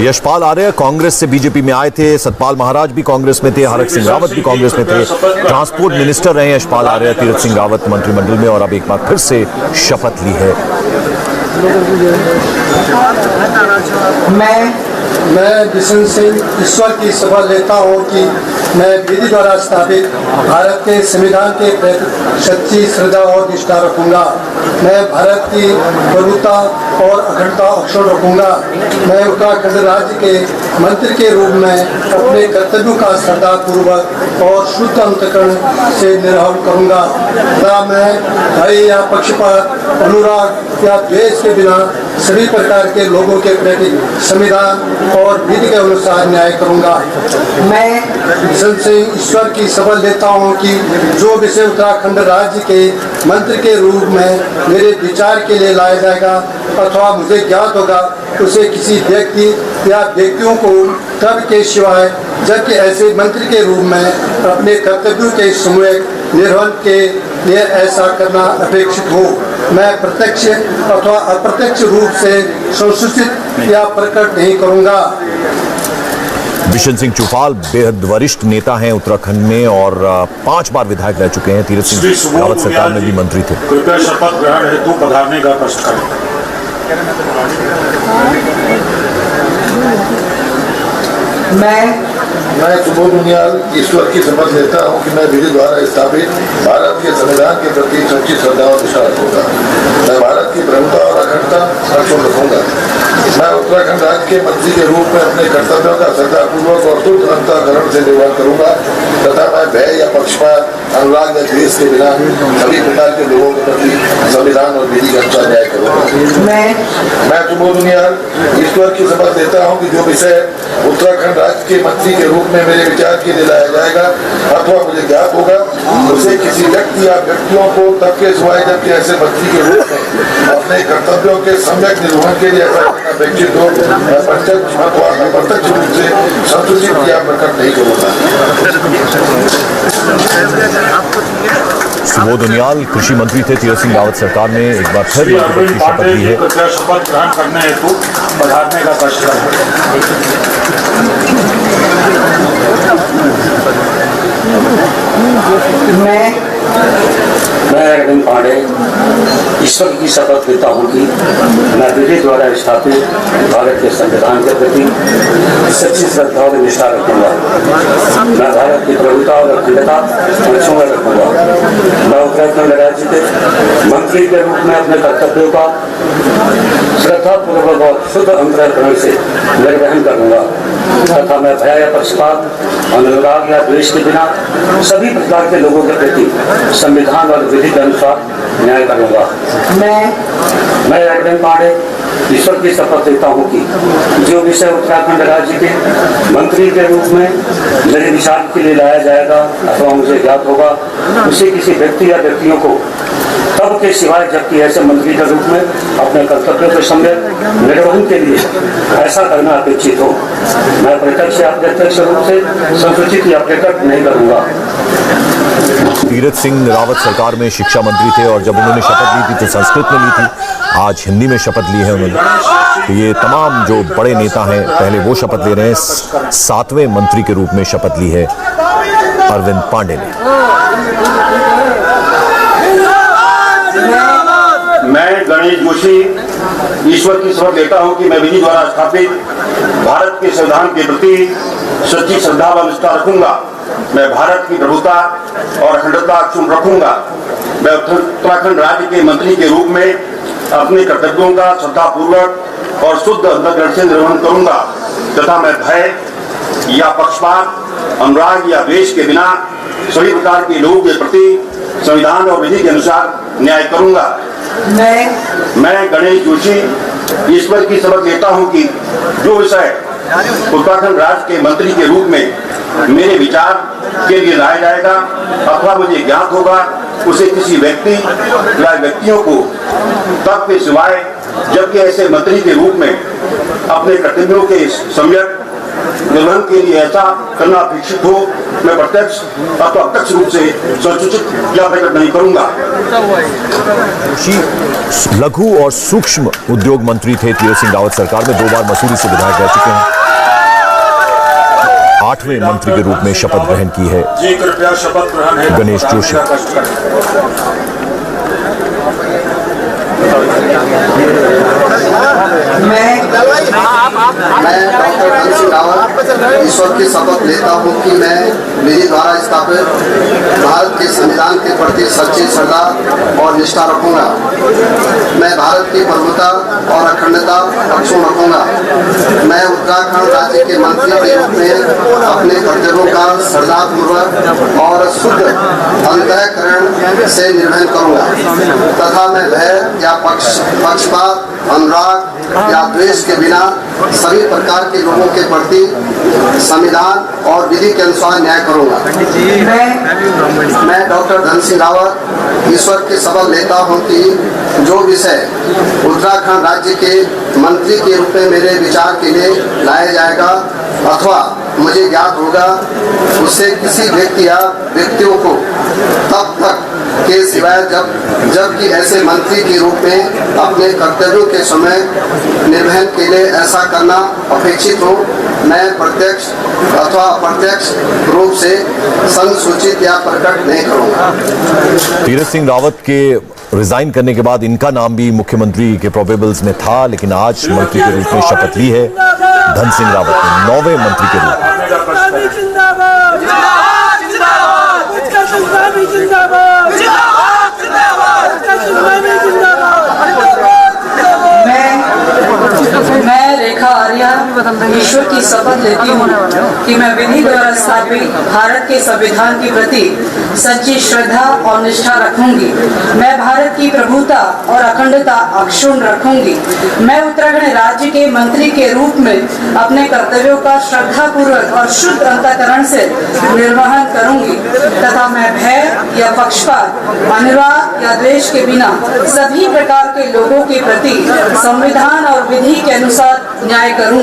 यशपाल आर्य कांग्रेस से बीजेपी में आए थे। सतपाल महाराज भी कांग्रेस में थे। हरक सिंह रावत भी कांग्रेस में थे। ट्रांसपोर्ट मिनिस्टर रहे यशपाल आर्य तीरथ सिंह रावत मंत्रिमंडल में और अब एक बार फिर से शपथ ली है। मैं बिशन सिंह ईश्वर की शपथ लेता हूँ कि मैं विधि द्वारा स्थापित भारत के संविधान के प्रति सच्ची श्रद्धा और निष्ठा रखूंगा। मैं भारत की प्रभुता और अखंडता अक्षुण्ण रखूंगा। मैं उत्तराखंड राज्य के मंत्री के रूप में अपने कर्तव्यों का श्रद्धापूर्वक और शुद्ध अंतःकरण से निर्वहन करूंगा तथा मैं भय या पक्षपात, अनुराग या द्वेष के बिना सभी प्रकार के लोगों के प्रति संविधान और विधि के अनुसार न्याय करूंगा। मैं बिशन सिंह ईश्वर की शपथ लेता हूं कि जो विषय उत्तराखंड राज्य के मंत्री के रूप में मेरे विचार के लिए लाया जाएगा अथवा मुझे ज्ञात होगा उसे किसी व्यक्ति या व्यक्तियों को तब के सिवाय जबकि ऐसे मंत्री के रूप में अपने कर्तव्यों के समूह निर्वहन के लिए ऐसा करना अपेक्षित हो, मैं प्रत्यक्ष अथवा अप्रत्यक्ष रूप से संसूचित या प्रकट नहीं करूंगा। बिशन सिंह चौपाल बेहद वरिष्ठ नेता हैं उत्तराखंड में और 5 बार विधायक रह चुके हैं। तीरथ सिंह रावत सरकार में भी मंत्री थे। कृपया शपथ ग्रहण हेतु पधारने का कष्ट करें। मैं सुबोध उनियाल ईश्वर की शपथ लेता हूँ कि मैं विधि द्वारा स्थापित भारत के संविधान के प्रति सच्ची श्रद्धा और निष्ठा रखूंगा। मैं भारत की प्रभुता और अखंडता अक्षुण्ण रखूंगा। मैं उत्तराखंड राज्य के मंत्री के रूप में अपने कर्तव्यों का श्रद्धापूर्वक और शुद्ध अंतःकरण से निर्वहन करूंगा तथा मैं भय या पक्षपात, अनुराग या द्वेष के बिना सभी प्रकार के लोगों के प्रति संविधान और विधि का अनुसार न्याय करूंगा। मैं सुबोध उनियाल ईश्वर की शपथ लेता हूँ कि जो विषय उत्तराखंड राज्य के मंत्री के रूप में मेरे विचार के लिए लाया जाएगा अथवा मुझे ज्ञात होगा उसे किसी व्यक्ति या व्यक्तियों को तब के सिवाय जबकि ऐसे मंत्री के रूप में अपने कर्तव्यों के सम्यक निर्वहन के लिए ऐसा करना अपेक्षित हो, मैं प्रत्यक्ष अथवा अप्रत्यक्ष रूप से संसूचित या प्रकट नहीं करूँगा। सुबोध उनियाल कृषि मंत्री थे तीरथ सिंह रावत सरकार में। एक बार फिर मंत्री की शपथ ली है। कृपया शपथ ग्रहण करने हेतु पधारने का कष्ट मैं अरविंद पांडे ईश्वर की शपथ लेता हूँ कि मैं विधि द्वारा स्थापित भारत के संविधान के प्रति सच्ची श्रद्धा और निष्ठा रखूंगा। मैं भारत की प्रभुता और अखंडता अक्षुण्ण रखूंगा। मैं उत्तराखंड राज्य के मंत्री के रूप में अपने कर्तव्यों का श्रद्धापूर्वक और शुद्ध अंतःकरण से निर्वहन करूंगा तथा मैं भय या पक्षपात, अनुराग या द्वेष के बिना सभी प्रकार के लोगों के प्रति संविधान और विधि के अनुसार न्याय करूंगा। मैं अरविंद पांडे ईश्वर की शपथ लेता हूँ कि जो विषय उत्तराखंड राज्य के मंत्री के रूप में मेरे विचार के लिए लाया जाएगा अथवा मुझे ज्ञात होगा उसे किसी व्यक्ति या व्यक्तियों को तब के सिवाय जबकि ऐसे मंत्री के रूप में अपने कर्तव्यों के समय निर्वहन के लिए ऐसा करना अपेक्षित हो, मैं प्रत्यक्ष या अप्रत्यक्ष रूप से संसूचित या प्रकट नहीं करूंगा। तीरथ सिंह रावत सरकार में शिक्षा मंत्री थे और जब उन्होंने शपथ ली थी तो संस्कृत में ली थी। आज हिंदी में शपथ ली है उन्होंने। तो ये तमाम जो बड़े नेता हैं पहले वो शपथ ले रहे हैं। 7वें मंत्री के रूप में शपथ ली है अरविंद पांडे ने। मैं गणेश जोशी ईश्वर की शपथ लेता हूं कि मैं विधि द्वारा स्थापित भारत के संविधान के प्रति सच्ची श्रद्धा व निष्ठा रखूंगा। मैं भारत की प्रभुता और अखंडता अक्षुण्ण रखूंगा। मैं उत्तराखंड राज्य के मंत्री के रूप में अपने कर्तव्यों का श्रद्धापूर्वक और शुद्ध अंतःकरण से निर्वहन करूंगा तथा मैं भय या पक्षपात, अनुराग या द्वेष के बिना सभी प्रकार के लोगों के प्रति संविधान और विधि के अनुसार न्याय करूंगा। मैं गणेश जोशी ईश्वर की शपथ लेता हूं कि जो विषय उत्तराखंड राज्य के मंत्री के रूप में मेरे विचार के लिए लाया जाएगा अथवा मुझे ज्ञात होगा उसे किसी व्यक्ति या व्यक्तियों को तब के सिवाय जबकि ऐसे मंत्री के रूप में अपने कर्तव्यों के सम्यक निर्वहन के लिए ऐसा करना अपेक्षित हो, मैं प्रत्यक्ष अथवा अप्रत्यक्ष रूप से संसूचित या प्रकट नहीं करूंगा। लघु और सूक्ष्म उद्योग मंत्री थे तीरथ सिंह रावत सरकार में। 2 बार मसूरी से विधायक रह चुके हैं। 8वें मंत्री के रूप में शपथ ग्रहण की है गणेश जोशी। मैं डॉक्टर धनसिंह रावत ईश्वर की शपथ लेता हूँ कि मैं विधि द्वारा स्थापित भारत के संविधान के प्रति सच्ची श्रद्धा और निष्ठा रखूंगा। मैं भारत की प्रभुता और अखंडता अक्षुण्ण रखूंगा। मैं उत्तराखंड राज्य के मंत्री के रूप में अपने कर्तव्यों का श्रद्धापूर्वक और शुद्ध अंतःकरण से निर्वहन करूंगा तथा मैं भय या पक्षपात, अनुराग या द्वेष के बिना सभी प्रकार के लोगों के प्रति संविधान और विधि के अनुसार न्याय करूंगा। मैं डॉक्टर धनसिंह रावत ईश्वर की शपथ लेता हूं कि जो विषय उत्तराखंड राज्य के मंत्री के रूप में मेरे विचार के लिए लाया जाएगा अथवा मुझे ज्ञात होगा उससे किसी व्यक्ति या व्यक्तियों को तब तक के सिवाय जबकि ऐसे मंत्री के रूप में अपने कर्तव्यों के समय निर्वहन के लिए ऐसा करना अपेक्षित हो, मैं प्रत्यक्ष अथवा अप्रत्यक्ष रूप से संसूचित या प्रकट नहीं करूंगा। तीरथ सिंह रावत के रिजाइन करने के बाद इनका नाम भी मुख्यमंत्री के प्रोबेबल्स में था, लेकिन आज मंत्री के रूप में शपथ ली है धन सिंह रावत ने 9वें मंत्री के रूप में। मैं रेखा आर्या ईश्वर की शपथ लेती हूँ कि मैं विधि द्वारा स्थापित भारत के संविधान के प्रति सच्ची श्रद्धा और निष्ठा रखूंगी। मैं भारत की प्रभुता और अखंडता अक्षुण्ण रखूंगी। मैं उत्तराखंड राज्य के मंत्री के रूप में अपने कर्तव्यों का श्रद्धापूर्वक और शुद्ध अंतःकरण से निर्वहन करूंगी तथा मैं भय या पक्षपात, अनुराग या द्वेष के बिना सभी प्रकार के लोगों के प्रति संविधान और विधि के अनुसार न्याय करूंगी।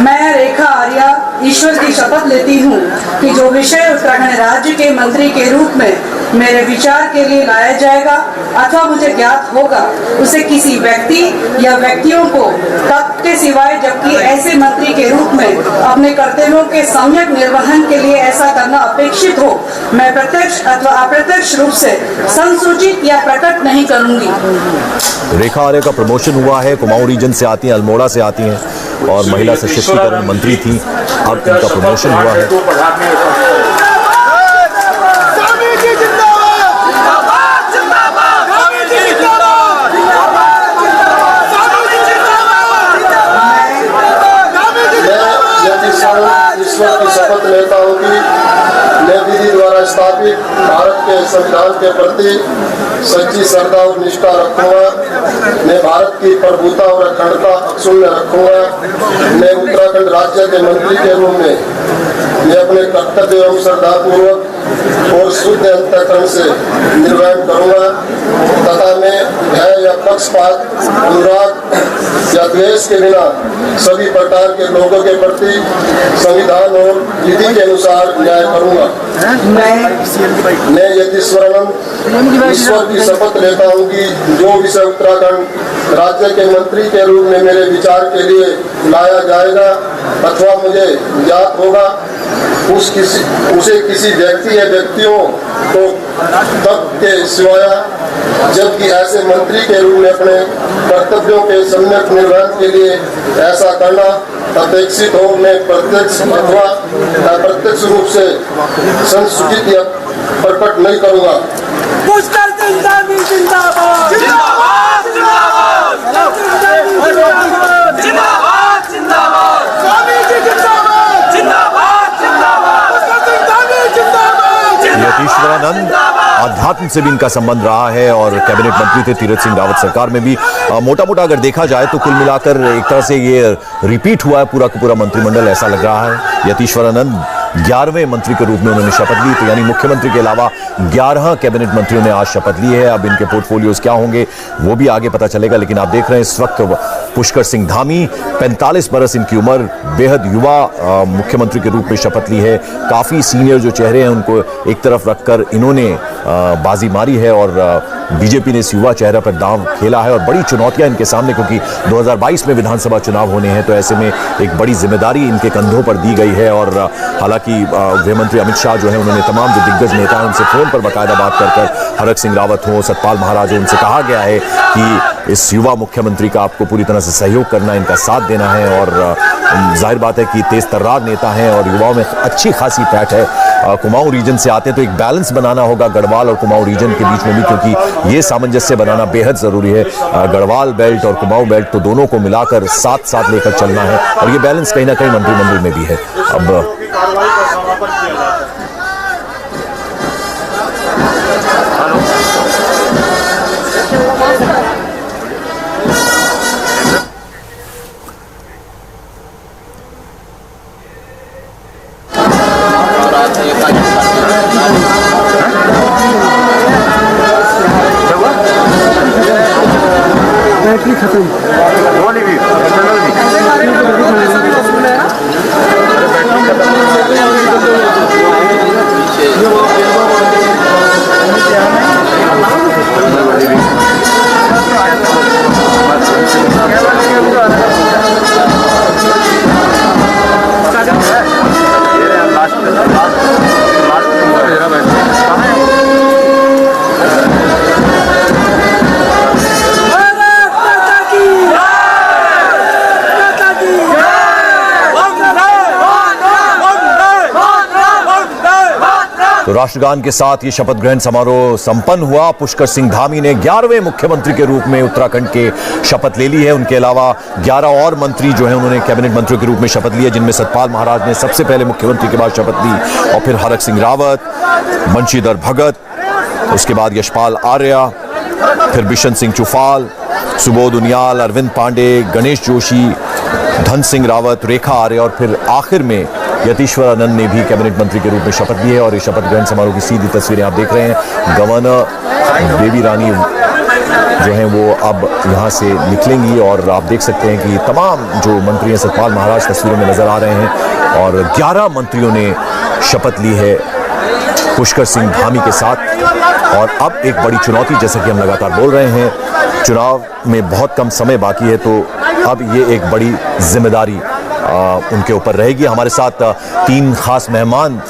मैं रेखा आर्या ईश्वर की शपथ लेती हूँ कि जो विषय उत्तराखंड राज्य के मंत्री के रूप में मेरे विचार के लिए लाया जाएगा अथवा मुझे ज्ञात होगा, उसे किसी व्यक्ति या व्यक्तियों को तब के सिवाय जबकि ऐसे मंत्री के रूप में अपने कर्तव्यों के सम्यक निर्वहन के लिए ऐसा करना अपेक्षित हो, मैं प्रत्यक्ष अथवा अप्रत्यक्ष रूप से संसूचित या प्रकट नहीं करूंगी। रेखा आर्य का प्रमोशन हुआ है, कुमाऊं रीजन से आती हैं, अल्मोड़ा से आती हैं और महिला सशक्तिकरण मंत्री थी, अब इनका प्रमोशन हुआ है। ईश्वर की शपथ लेता हूँ कि मैं विधि द्वारा स्थापित भारत के संविधान के प्रति सच्ची श्रद्धा और निष्ठा रखूंगा। मैं भारत की प्रभुता और अखंडता अक्षुण्ण रखूंगा। मैं उत्तराखंड राज्य के मंत्री के रूप में मैं अपने कर्तव्य एवं श्रद्धापूर्वक और शुद्ध अंतःकरण से निर्वहन करूंगा तथा मैं भय या पक्षपात, अनुराग या द्वेष के बिना सभी प्रकार के लोगों के प्रति संविधान और विधि के अनुसार न्याय करूंगा। मैं यतीश्वरानंद ईश्वर की शपथ लेता हूं कि जो विषय उत्तराखंड राज्य के मंत्री के रूप में मेरे विचार के लिए लाया जाएगा अथवा मुझे ज्ञात होगा, उसे किसी व्यक्ति या व्यक्तियों को तब के सिवाय जबकि ऐसे मंत्री के रूप में अपने कर्तव्यों के सम्यक निर्वहन के लिए ऐसा करना अपेक्षित हो, मैं प्रत्यक्ष अथवा अप्रत्यक्ष रूप से संसूचित या प्रकट नहीं करूंगा। पुष्कर सिंह धामी जिंदाबाद जिंदाबाद जिंदाबाद जिंदाबाद जिंदाबाद स्वामी जी जिंदाबाद जिंदाबाद जिंदाबाद पुष्कर सिंह धामी जिंदाबाद। यतीश्वरानंद आध्यात्म से भी इनका संबंध रहा है और कैबिनेट मंत्री थे तीरथ सिंह रावत सरकार में भी। मोटा मोटा अगर देखा जाए तो कुल मिलाकर एक तरह से ये रिपीट हुआ है पूरा का पूरा मंत्रिमंडल, ऐसा लग रहा है। यतीश्वरानंद 11वें मंत्री के रूप में उन्होंने शपथ ली, तो यानी मुख्यमंत्री के अलावा 11 कैबिनेट मंत्रियों ने आज शपथ ली है। अब इनके पोर्टफोलियोज क्या होंगे वो भी आगे पता चलेगा, लेकिन आप देख रहे हैं इस वक्त पुष्कर सिंह धामी 45 बरस इनकी उम्र, बेहद युवा मुख्यमंत्री के रूप में शपथ ली है। काफी सीनियर जो चेहरे हैं उनको एक तरफ रखकर इन्होंने बाजी मारी है और बीजेपी ने इस युवा चेहरे पर दांव खेला है और बड़ी चुनौतियां इनके सामने, क्योंकि 2022 में विधानसभा चुनाव होने हैं, तो ऐसे में एक बड़ी जिम्मेदारी इनके कंधों पर दी गई है। और हालांकि गृहमंत्री अमित शाह जो है उन्होंने तमाम जो दिग्गज नेता हैं उनसे फोन पर बाकायदा बात कर हरक सिंह रावत हो, सतपाल महाराज हो, उनसे कहा गया है कि इस युवा मुख्यमंत्री का आपको पूरी तरह से सहयोग करना, इनका साथ देना है। और जाहिर बात है कि तेज तर्रार नेता हैं और युवाओं में अच्छी खासी पैठ है। कुमाऊं रीजन से आते हैं तो एक बैलेंस बनाना होगा गढ़वाल और कुमाऊं रीजन के बीच में भी, क्योंकि ये सामंजस्य बनाना बेहद जरूरी है। गढ़वाल बेल्ट और कुमाऊं बेल्ट तो दोनों को मिलाकर साथ साथ लेकर चलना है और ये बैलेंस कहीं ना कहीं मंत्रिमंडल में भी है। अब बैटरी खत्म तो राष्ट्रगान के साथ ये शपथ ग्रहण समारोह संपन्न हुआ। पुष्कर सिंह धामी ने 11वें मुख्यमंत्री के रूप में उत्तराखंड के शपथ ले ली है। उनके अलावा 11 और मंत्री जो हैं उन्होंने कैबिनेट मंत्रियों के रूप में शपथ ली है, जिनमें सतपाल महाराज ने सबसे पहले मुख्यमंत्री के बाद शपथ ली और फिर हरक सिंह रावत, बंशीधर भगत, उसके बाद यशपाल आर्या, फिर बिशन सिंह चुफाल, सुबोध उनियाल, अरविंद पांडे, गणेश जोशी, धन सिंह रावत, रेखा आर्या और फिर आखिर में यतीश्वर आनंद ने भी कैबिनेट मंत्री के रूप में शपथ ली है। और ये शपथ ग्रहण समारोह की सीधी तस्वीरें आप देख रहे हैं। गवर्नर बेबी रानी जो हैं वो अब यहाँ से निकलेंगी और आप देख सकते हैं कि तमाम जो मंत्री हैं सतपाल महाराज तस्वीरों में नजर आ रहे हैं और 11 मंत्रियों ने शपथ ली है पुष्कर सिंह धामी के साथ। और अब एक बड़ी चुनौती, जैसा कि हम लगातार बोल रहे हैं, चुनाव में बहुत कम समय बाकी है, तो अब ये एक बड़ी जिम्मेदारी उनके ऊपर रहेगी। हमारे साथ 3 खास मेहमान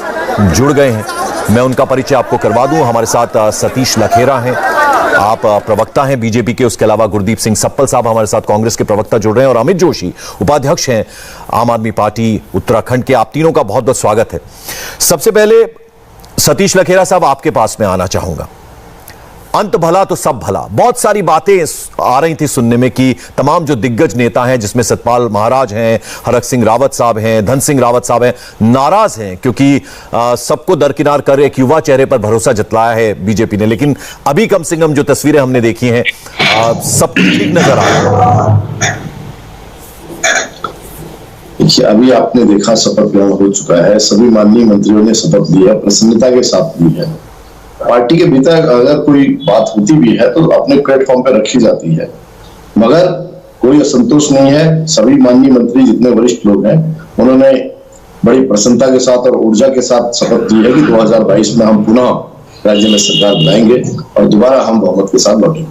जुड़ गए हैं, मैं उनका परिचय आपको करवा दूं। हमारे साथ सतीश लखेरा हैं, आप प्रवक्ता हैं बीजेपी के। उसके अलावा गुरदीप सिंह सप्पल साहब हमारे साथ कांग्रेस के प्रवक्ता जुड़ रहे हैं और अमित जोशी उपाध्यक्ष हैं आम आदमी पार्टी उत्तराखंड के। आप तीनों का बहुत बहुत स्वागत है। सबसे पहले सतीश लखेरा साहब, आपके पास में आना चाहूंगा। अंत भला तो सब भला, बहुत सारी बातें आ रही थी सुनने में कि तमाम जो दिग्गज नेता हैं, जिसमें सतपाल महाराज हैं, हरक सिंह रावत साहब हैं, धन सिंह रावत साहब हैं, नाराज हैं क्योंकि सबको दरकिनार कर एक युवा चेहरे पर भरोसा जताया है बीजेपी ने। लेकिन अभी कम से कम जो तस्वीरें हमने देखी हैं सब ठीक नजर आ रहा है। देखिए, अभी आपने देखा शपथ ग्रहण हो चुका है, सभी माननीय मंत्रियों ने शपथ ली है, प्रसन्नता के साथ ली है। पार्टी के भीतर अगर कोई बात होती भी है तो अपने प्लेटफॉर्म पर रखी जाती है, मगर कोई असंतोष नहीं है। सभी माननीय मंत्री जितने वरिष्ठ लोग हैं उन्होंने बड़ी प्रसन्नता के साथ और ऊर्जा के साथ शपथ ली है कि 2022 में हम पुनः राज्य में सरकार बनाएंगे और दोबारा हम बहुमत के साथ लौटेंगे।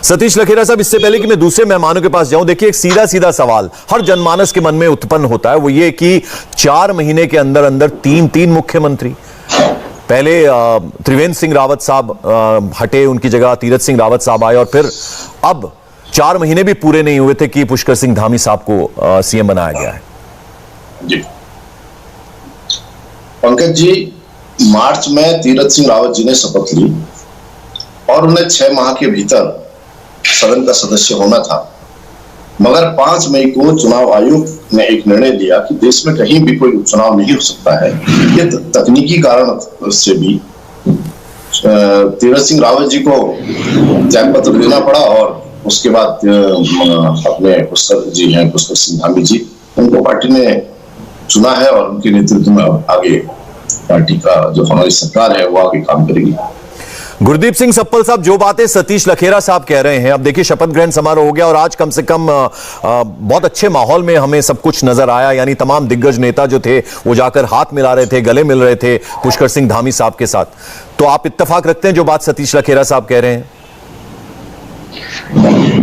सतीश लखेरा साहब, इससे पहले कि मैं दूसरे मेहमानों के पास जाऊं, देखिए एक सीधा सीधा सवाल हर जनमानस के मन में उत्पन्न होता है, वो ये कि 4 महीने के अंदर अंदर 3 मुख्यमंत्री, पहले त्रिवेंद्र सिंह रावत साहब हटे, उनकी जगह तीरथ सिंह रावत साहब आए और फिर अब 4 महीने भी पूरे नहीं हुए थे कि पुष्कर सिंह धामी साहब को सीएम बनाया गया है। जी पंकज जी, मार्च में तीरथ सिंह रावत जी ने शपथ ली और उन्हें 6 माह के भीतर सदन का सदस्य होना था, मगर 5 मई को चुनाव आयोग ने एक निर्णय लिया कि देश में कहीं भी कोई उपचुनाव नहीं हो सकता है। ये तकनीकी कारण से भी तीरथ सिंह रावत जी को त्यागपत्र देना पड़ा और उसके बाद अपने पुष्कर जी हैं, पुष्कर सिंह धामी जी, उनको पार्टी ने चुना है और उनके नेतृत्व में आगे पार्टी का जो हमारी सरकार है वो आगे काम करेगी। गुरदीप सिंह सप्पल साहब, जो बातें सतीश लखेरा साहब कह रहे हैं, अब देखिए शपथ ग्रहण समारोह हो गया और आज कम से कम बहुत अच्छे माहौल में हमें सब कुछ नजर आया, यानी तमाम दिग्गज नेता जो थे वो जाकर हाथ मिला रहे थे, गले मिल रहे थे पुष्कर सिंह धामी साहब के साथ। तो आप इत्तेफाक रखते हैं जो बात सतीश लखेरा साहब कह रहे हैं?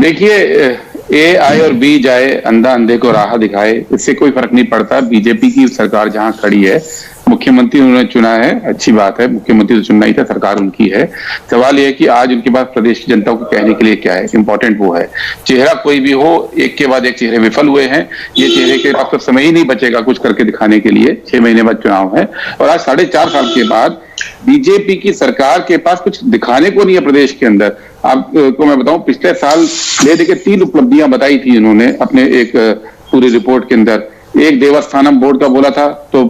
देखिए, ए आए और बी जाए, अंधा अंधे को राह दिखाए, इससे कोई फर्क नहीं पड़ता। बीजेपी की सरकार जहां खड़ी है, मुख्यमंत्री उन्होंने चुना है, अच्छी बात है, मुख्यमंत्री तो चुनना ही था, सरकार उनकी है। सवाल यह है कि आज उनके पास प्रदेश की जनता को कहने के लिए क्या है, इंपॉर्टेंट वो है। चेहरा कोई भी हो, एक के बाद एक चेहरे विफल हुए हैं, ये चेहरे के पास तो समय ही नहीं बचेगा कुछ करके दिखाने के लिए। 6 महीने बाद चुनाव है और आज 4.5 साल के बाद बीजेपी की सरकार के पास कुछ दिखाने को नहीं है प्रदेश के अंदर। आपको मैं बताऊं, पिछले साल ले देके 3 उपलब्धियां बताई थी उन्होंने अपने एक पूरी रिपोर्ट के अंदर। एक देवस्थानम बोर्ड का बोला था तो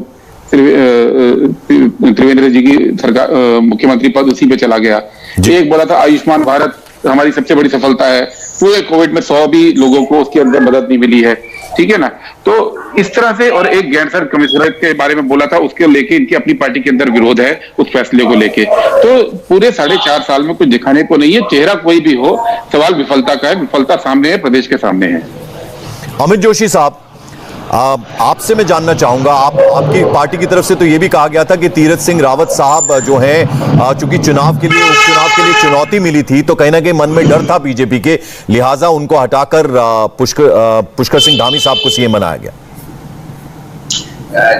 त्रिवेंद्र जी की सरकार मुख्यमंत्री पद उसी पे चला गया। एक बोला था आयुष्मान भारत हमारी सबसे बड़ी सफलता है, पूरे कोविड में 100 भी लोगों को उसके अंदर मदद नहीं मिली है, ठीक है ना। तो इस तरह से, और एक गैंडसर कमिश्नरेट के बारे में बोला था, उसके लेके इनकी अपनी पार्टी के अंदर विरोध है उस फैसले को लेके। तो पूरे 4.5 साल में कुछ दिखाने को नहीं है, चेहरा कोई भी हो, सवाल विफलता का है, विफलता सामने है, प्रदेश के सामने है। अमित जोशी साहब, आपसे मैं जानना चाहूंगा, आपकी पार्टी की तरफ से तो ये भी कहा गया था कि तीरथ सिंह रावत साहब जो हैं, चूंकि चुनाव के लिए उपचुनाव के लिए चुनौती मिली थी तो कहीं ना कहीं मन में डर था बीजेपी के, लिहाजा उनको हटाकर पुष्कर सिंह धामी साहब को सीएम बनाया गया।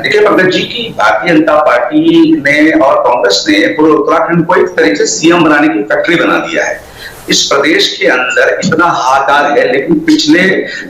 देखिए पंकज जी की भारतीय जनता पार्टी ने और कांग्रेस ने पूरे उत्तराखंड को एक तरीके से सीएम बनाने की फैक्ट्री बना दिया है। इस प्रदेश के अंदर इतना हाहाकार है, लेकिन पिछले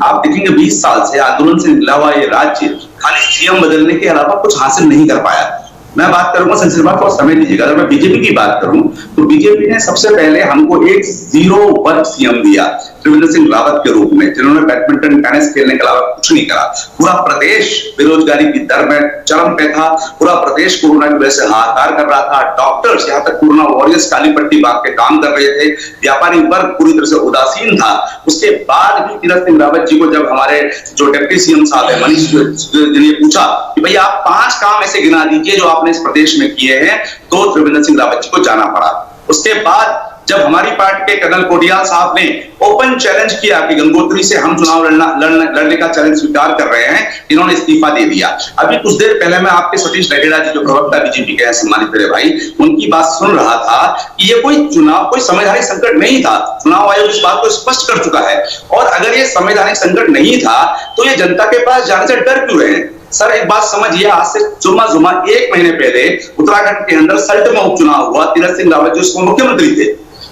आप देखेंगे 20 साल से आंदोलन से निकला हुआ ये राज्य खाली सीएम बदलने के अलावा कुछ हासिल नहीं कर पाया। मैं बात करूंगा संसद में, थोड़ा समय दीजिएगा। अगर मैं बीजेपी की बात करूं तो बीजेपी ने सबसे पहले हमको एक 0 वर्ग सीएम दिया त्रिवेंद्र सिंह रावत के रूप में, जिन्होंने बैडमिंटन टेनिस खेलने के अलावा कुछ नहीं करा। पूरा प्रदेश बेरोजगारी की दर में चरम पे था, पूरा प्रदेश कोरोना की वजह से हाहाकार कर रहा था। डॉक्टर्स, यहाँ तक कोरोना वॉरियर्स काली पट्टी बांध के काम कर रहे थे, व्यापारी वर्ग पूरी तरह से उदासीन था। उसके बाद भी तीरथ सिंह रावत जी को जब हमारे जो डिप्टी सीएम साहब है मनीष ने पूछा कि भैया आप 5 काम ऐसे गिना दीजिए जो आपने इस प्रदेश में किए हैं, तो त्रिवेंद्र सिंह रावत जी को जाना पड़ा। उसके बाद जब हमारी पार्टी के कर्नल कोडियाल साहब ने ओपन चैलेंज किया कि गंगोत्री से हम चुनाव लड़ने का चैलेंज स्वीकार कर रहे हैं, इन्होंने इस्तीफा दे दिया। अभी कुछ देर पहले मैं आपके सतीश लखेड़ा जी जो प्रवक्ता बीजेपी के हैं, सम्मानित मेरे भाई, उनकी बात सुन रहा था कि ये कोई संवैधानिक संकट नहीं था। चुनाव आयोग इस बात को स्पष्ट कर चुका है, और अगर ये संवैधानिक संकट नहीं था तो ये जनता के पास जाने से डर क्यों रहे? सर एक बात समझिए, आज से जुम्मा 1 महीने पहले उत्तराखंड के अंदर सल्ट में उपचुनाव हुआ, तीरथ सिंह रावत जी उसमें मुख्यमंत्री थे,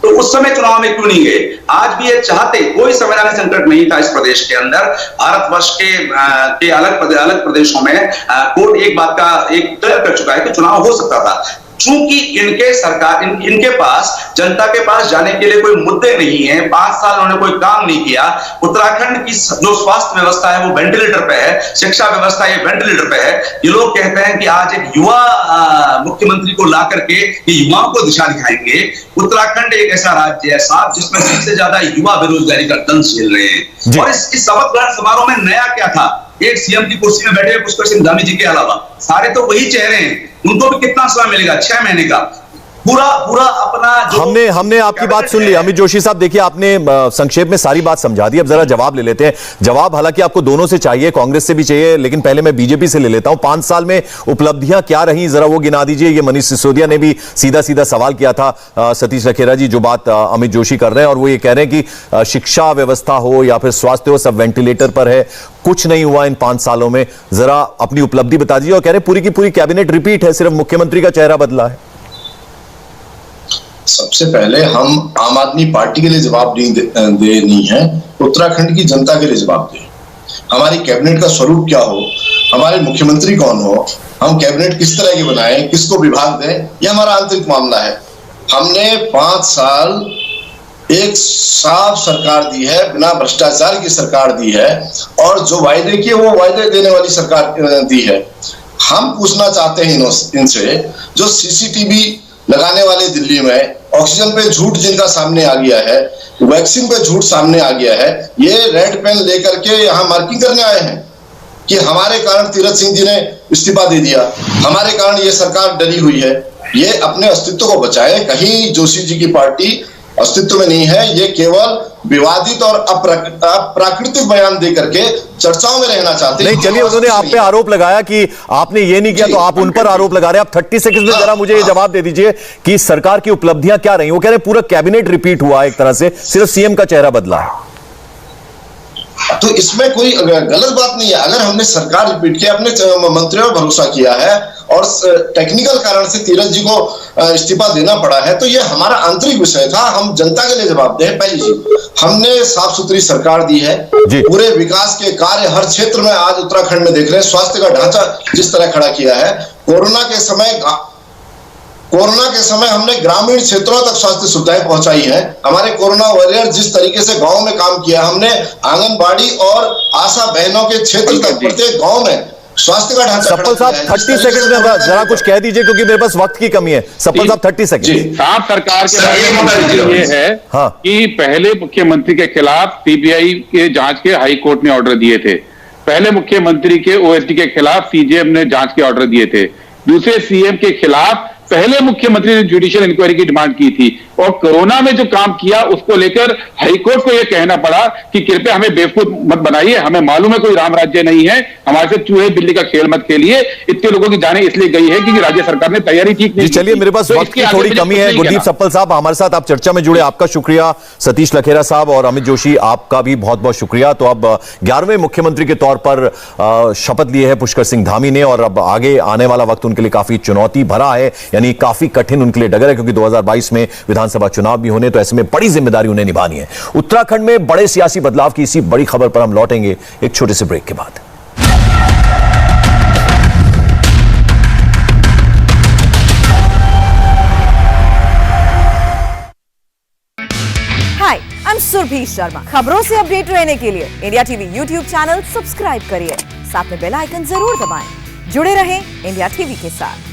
तो उस समय चुनाव में क्यों नहीं गए? आज भी ये चाहते, कोई संवैधानिक संकट नहीं था इस प्रदेश के अंदर। भारतवर्ष के अलग प्रदेशों में कोर्ट एक बात का क्लियर कर चुका है कि चुनाव हो सकता था। चूंकि इनके पास जनता के पास जाने के लिए कोई मुद्दे नहीं है, 5 साल उन्होंने कोई काम नहीं किया। उत्तराखंड की जो स्वास्थ्य व्यवस्था है वो वेंटिलेटर पे है, शिक्षा व्यवस्था ये वेंटिलेटर पे है। ये लोग कहते हैं कि आज एक युवा मुख्यमंत्री को ला करके ये युवाओं को दिशा दिखाएंगे। उत्तराखंड एक ऐसा राज्य है साहब जिसमें सबसे ज्यादा युवा बेरोजगारी का दंश झेल रहे हैं। और इस शपथ ग्रहण समारोह में नया क्या था? एक सीएम की कुर्सी में बैठे पुष्कर सिंह धामी जी के अलावा सारे तो वही चेहरे हैं। उनको भी कितना समय मिलेगा? 6 महीने का पूरा अपना जो हमने आपकी बात सुन ली। अमित जोशी साहब, देखिए आपने संक्षेप में सारी बात समझा दी, अब जरा जवाब ले लेते हैं। जवाब हालांकि आपको दोनों से चाहिए, कांग्रेस से भी चाहिए, लेकिन पहले मैं बीजेपी से ले लेता हूं। 5 साल में उपलब्धियां क्या रही, जरा वो गिना दीजिए। ये मनीष सिसोदिया ने भी सीधा सवाल किया था सतीश लखेड़ा जी, जो बात अमित जोशी कर रहे हैं, और वो ये कह रहे हैं कि शिक्षा व्यवस्था हो या फिर स्वास्थ्य हो, सब वेंटिलेटर पर है, कुछ नहीं हुआ इन 5 सालों में। जरा अपनी उपलब्धि बता दीजिए। और कह रहे पूरी की पूरी कैबिनेट रिपीट है, सिर्फ मुख्यमंत्री का चेहरा बदला है। सबसे पहले हम आम आदमी पार्टी के लिए जवाब नहीं है, उत्तराखंड की जनता के लिए जवाब दें। हमारी कैबिनेट का स्वरूप क्या हो, हमारे मुख्यमंत्री कौन हो, हम कैबिनेट किस तरह की बनाएं, किसको विभाग दें, यह हमारा आंतरिक मामला है। हमने 5 साल एक साफ सरकार दी है, बिना भ्रष्टाचार की सरकार दी है, और जो वायदे किए वो वायदे देने वाली सरकार दी है। हम पूछना चाहते हैं इनसे, जो सीसीटीवी लगाने वाले दिल्ली में, ऑक्सीजन पे झूठ जिनका सामने आ गया है, वैक्सीन पे झूठ सामने आ गया है, ये रेड पेन लेकर के यहाँ मार्किंग करने आए हैं कि हमारे कारण तीरथ सिंह जी ने इस्तीफा दे दिया, हमारे कारण ये सरकार डरी हुई है। ये अपने अस्तित्व को बचाए। कहीं जोशी जी की पार्टी अस्तित्व में नहीं है, ये केवल विवादित और अप्राकृतिक बयान देकर के चर्चाओं में रहना चाहते हैं। नहीं, चलिए, उन्होंने आप पे आरोप लगाया कि आपने ये नहीं किया, तो आप उन पर आरोप लगा रहे हैं। आप 30 सेकंड में जरा मुझे ये जवाब दे दीजिए कि सरकार की उपलब्धियां क्या रही। वो कह रहे हैं पूरा कैबिनेट रिपीट हुआ एक तरह से, सिर्फ सीएम का चेहरा बदला है। तो इसमें कोई गलत बात नहीं है। अगर हमने सरकार रिपीट किया, अपने मंत्रियों पर भरोसा किया है और टेक्निकल कारण से तीरथ जी को इस्तीफा देना पड़ा है, तो ये हमारा आंतरिक विषय था। हम जनता के लिए जवाब दें। पहली चीज, हमने साफ सुथरी सरकार दी है, पूरे विकास के कार्य हर क्षेत्र में आज उत्तराखंड में देख रहे हैं। स्वास्थ्य का ढांचा जिस तरह खड़ा किया है, कोरोना के समय हमने ग्रामीण क्षेत्रों तक स्वास्थ्य सुविधाएं पहुंचाई है। हमारे कोरोना वॉरियर जिस तरीके से गांव में काम किया, हमने आंगनबाड़ी और आशा बहनों के क्षेत्र तक प्रत्येक गांव में स्वास्थ्य का ढांचा। सप्पल साहब 30 सेकंड में जरा कुछ कह दीजिए, क्योंकि मेरे पास वक्त की कमी है। सप्पल साहब 30 सेकंड। साफ सरकार के बारे में ये है कि पहले मुख्यमंत्री के खिलाफ सीबीआई के जांच के हाई कोर्ट ने ऑर्डर दिए थे, पहले मुख्यमंत्री के ओएसडी के खिलाफ सीजेएम ने जांच के ऑर्डर दिए थे, दूसरे सीएम के खिलाफ पहले मुख्यमंत्री ने जुडिशियल इंक्वायरी की डिमांड की थी और कोरोना में जो काम किया उसको लेकर हाईकोर्ट को यह कहना पड़ा कि कृपया हमें बेवकूफ मत बनाइए, हमें मालूम है कोई राम राज्य नहीं है, हमारे से चूहे बिल्ली का खेल मत खेलिए। इतने लोगों की जाने इसलिए गई है क्योंकि राज्य सरकार ने तैयारी ठीक नहीं की। चलिए, मेरे पास वक्त की थोड़ी कमी है। गुरदीप सप्पल साहब हमारे साथ आप चर्चा में जुड़े, आपका शुक्रिया। सतीश लखेरा साहब और अमित जोशी, आपका भी बहुत बहुत शुक्रिया। तो अब 11वें मुख्यमंत्री के तौर पर शपथ लिए है पुष्कर सिंह धामी ने और अब आगे आने वाला वक्त उनके लिए काफी चुनौती भरा है, यानी काफी कठिन उनके लिए डगर है क्योंकि 2022 में विधानसभा चुनाव भी होने, तो ऐसे में बड़ी जिम्मेदारी उन्हें निभानी है। उत्तराखंड में बड़े सियासी बदलाव की इसी बड़ी खबर पर हम लौटेंगे एक छोटे से ब्रेक के बाद। हाय, आई एम सुरभि शर्मा। खबरों से अपडेट रहने के लिए India TV YouTube channel subscribe करिए, साथ में बेल आइकन जरूर दबाएं। जुड़े रहें इंडिया टीवी के साथ।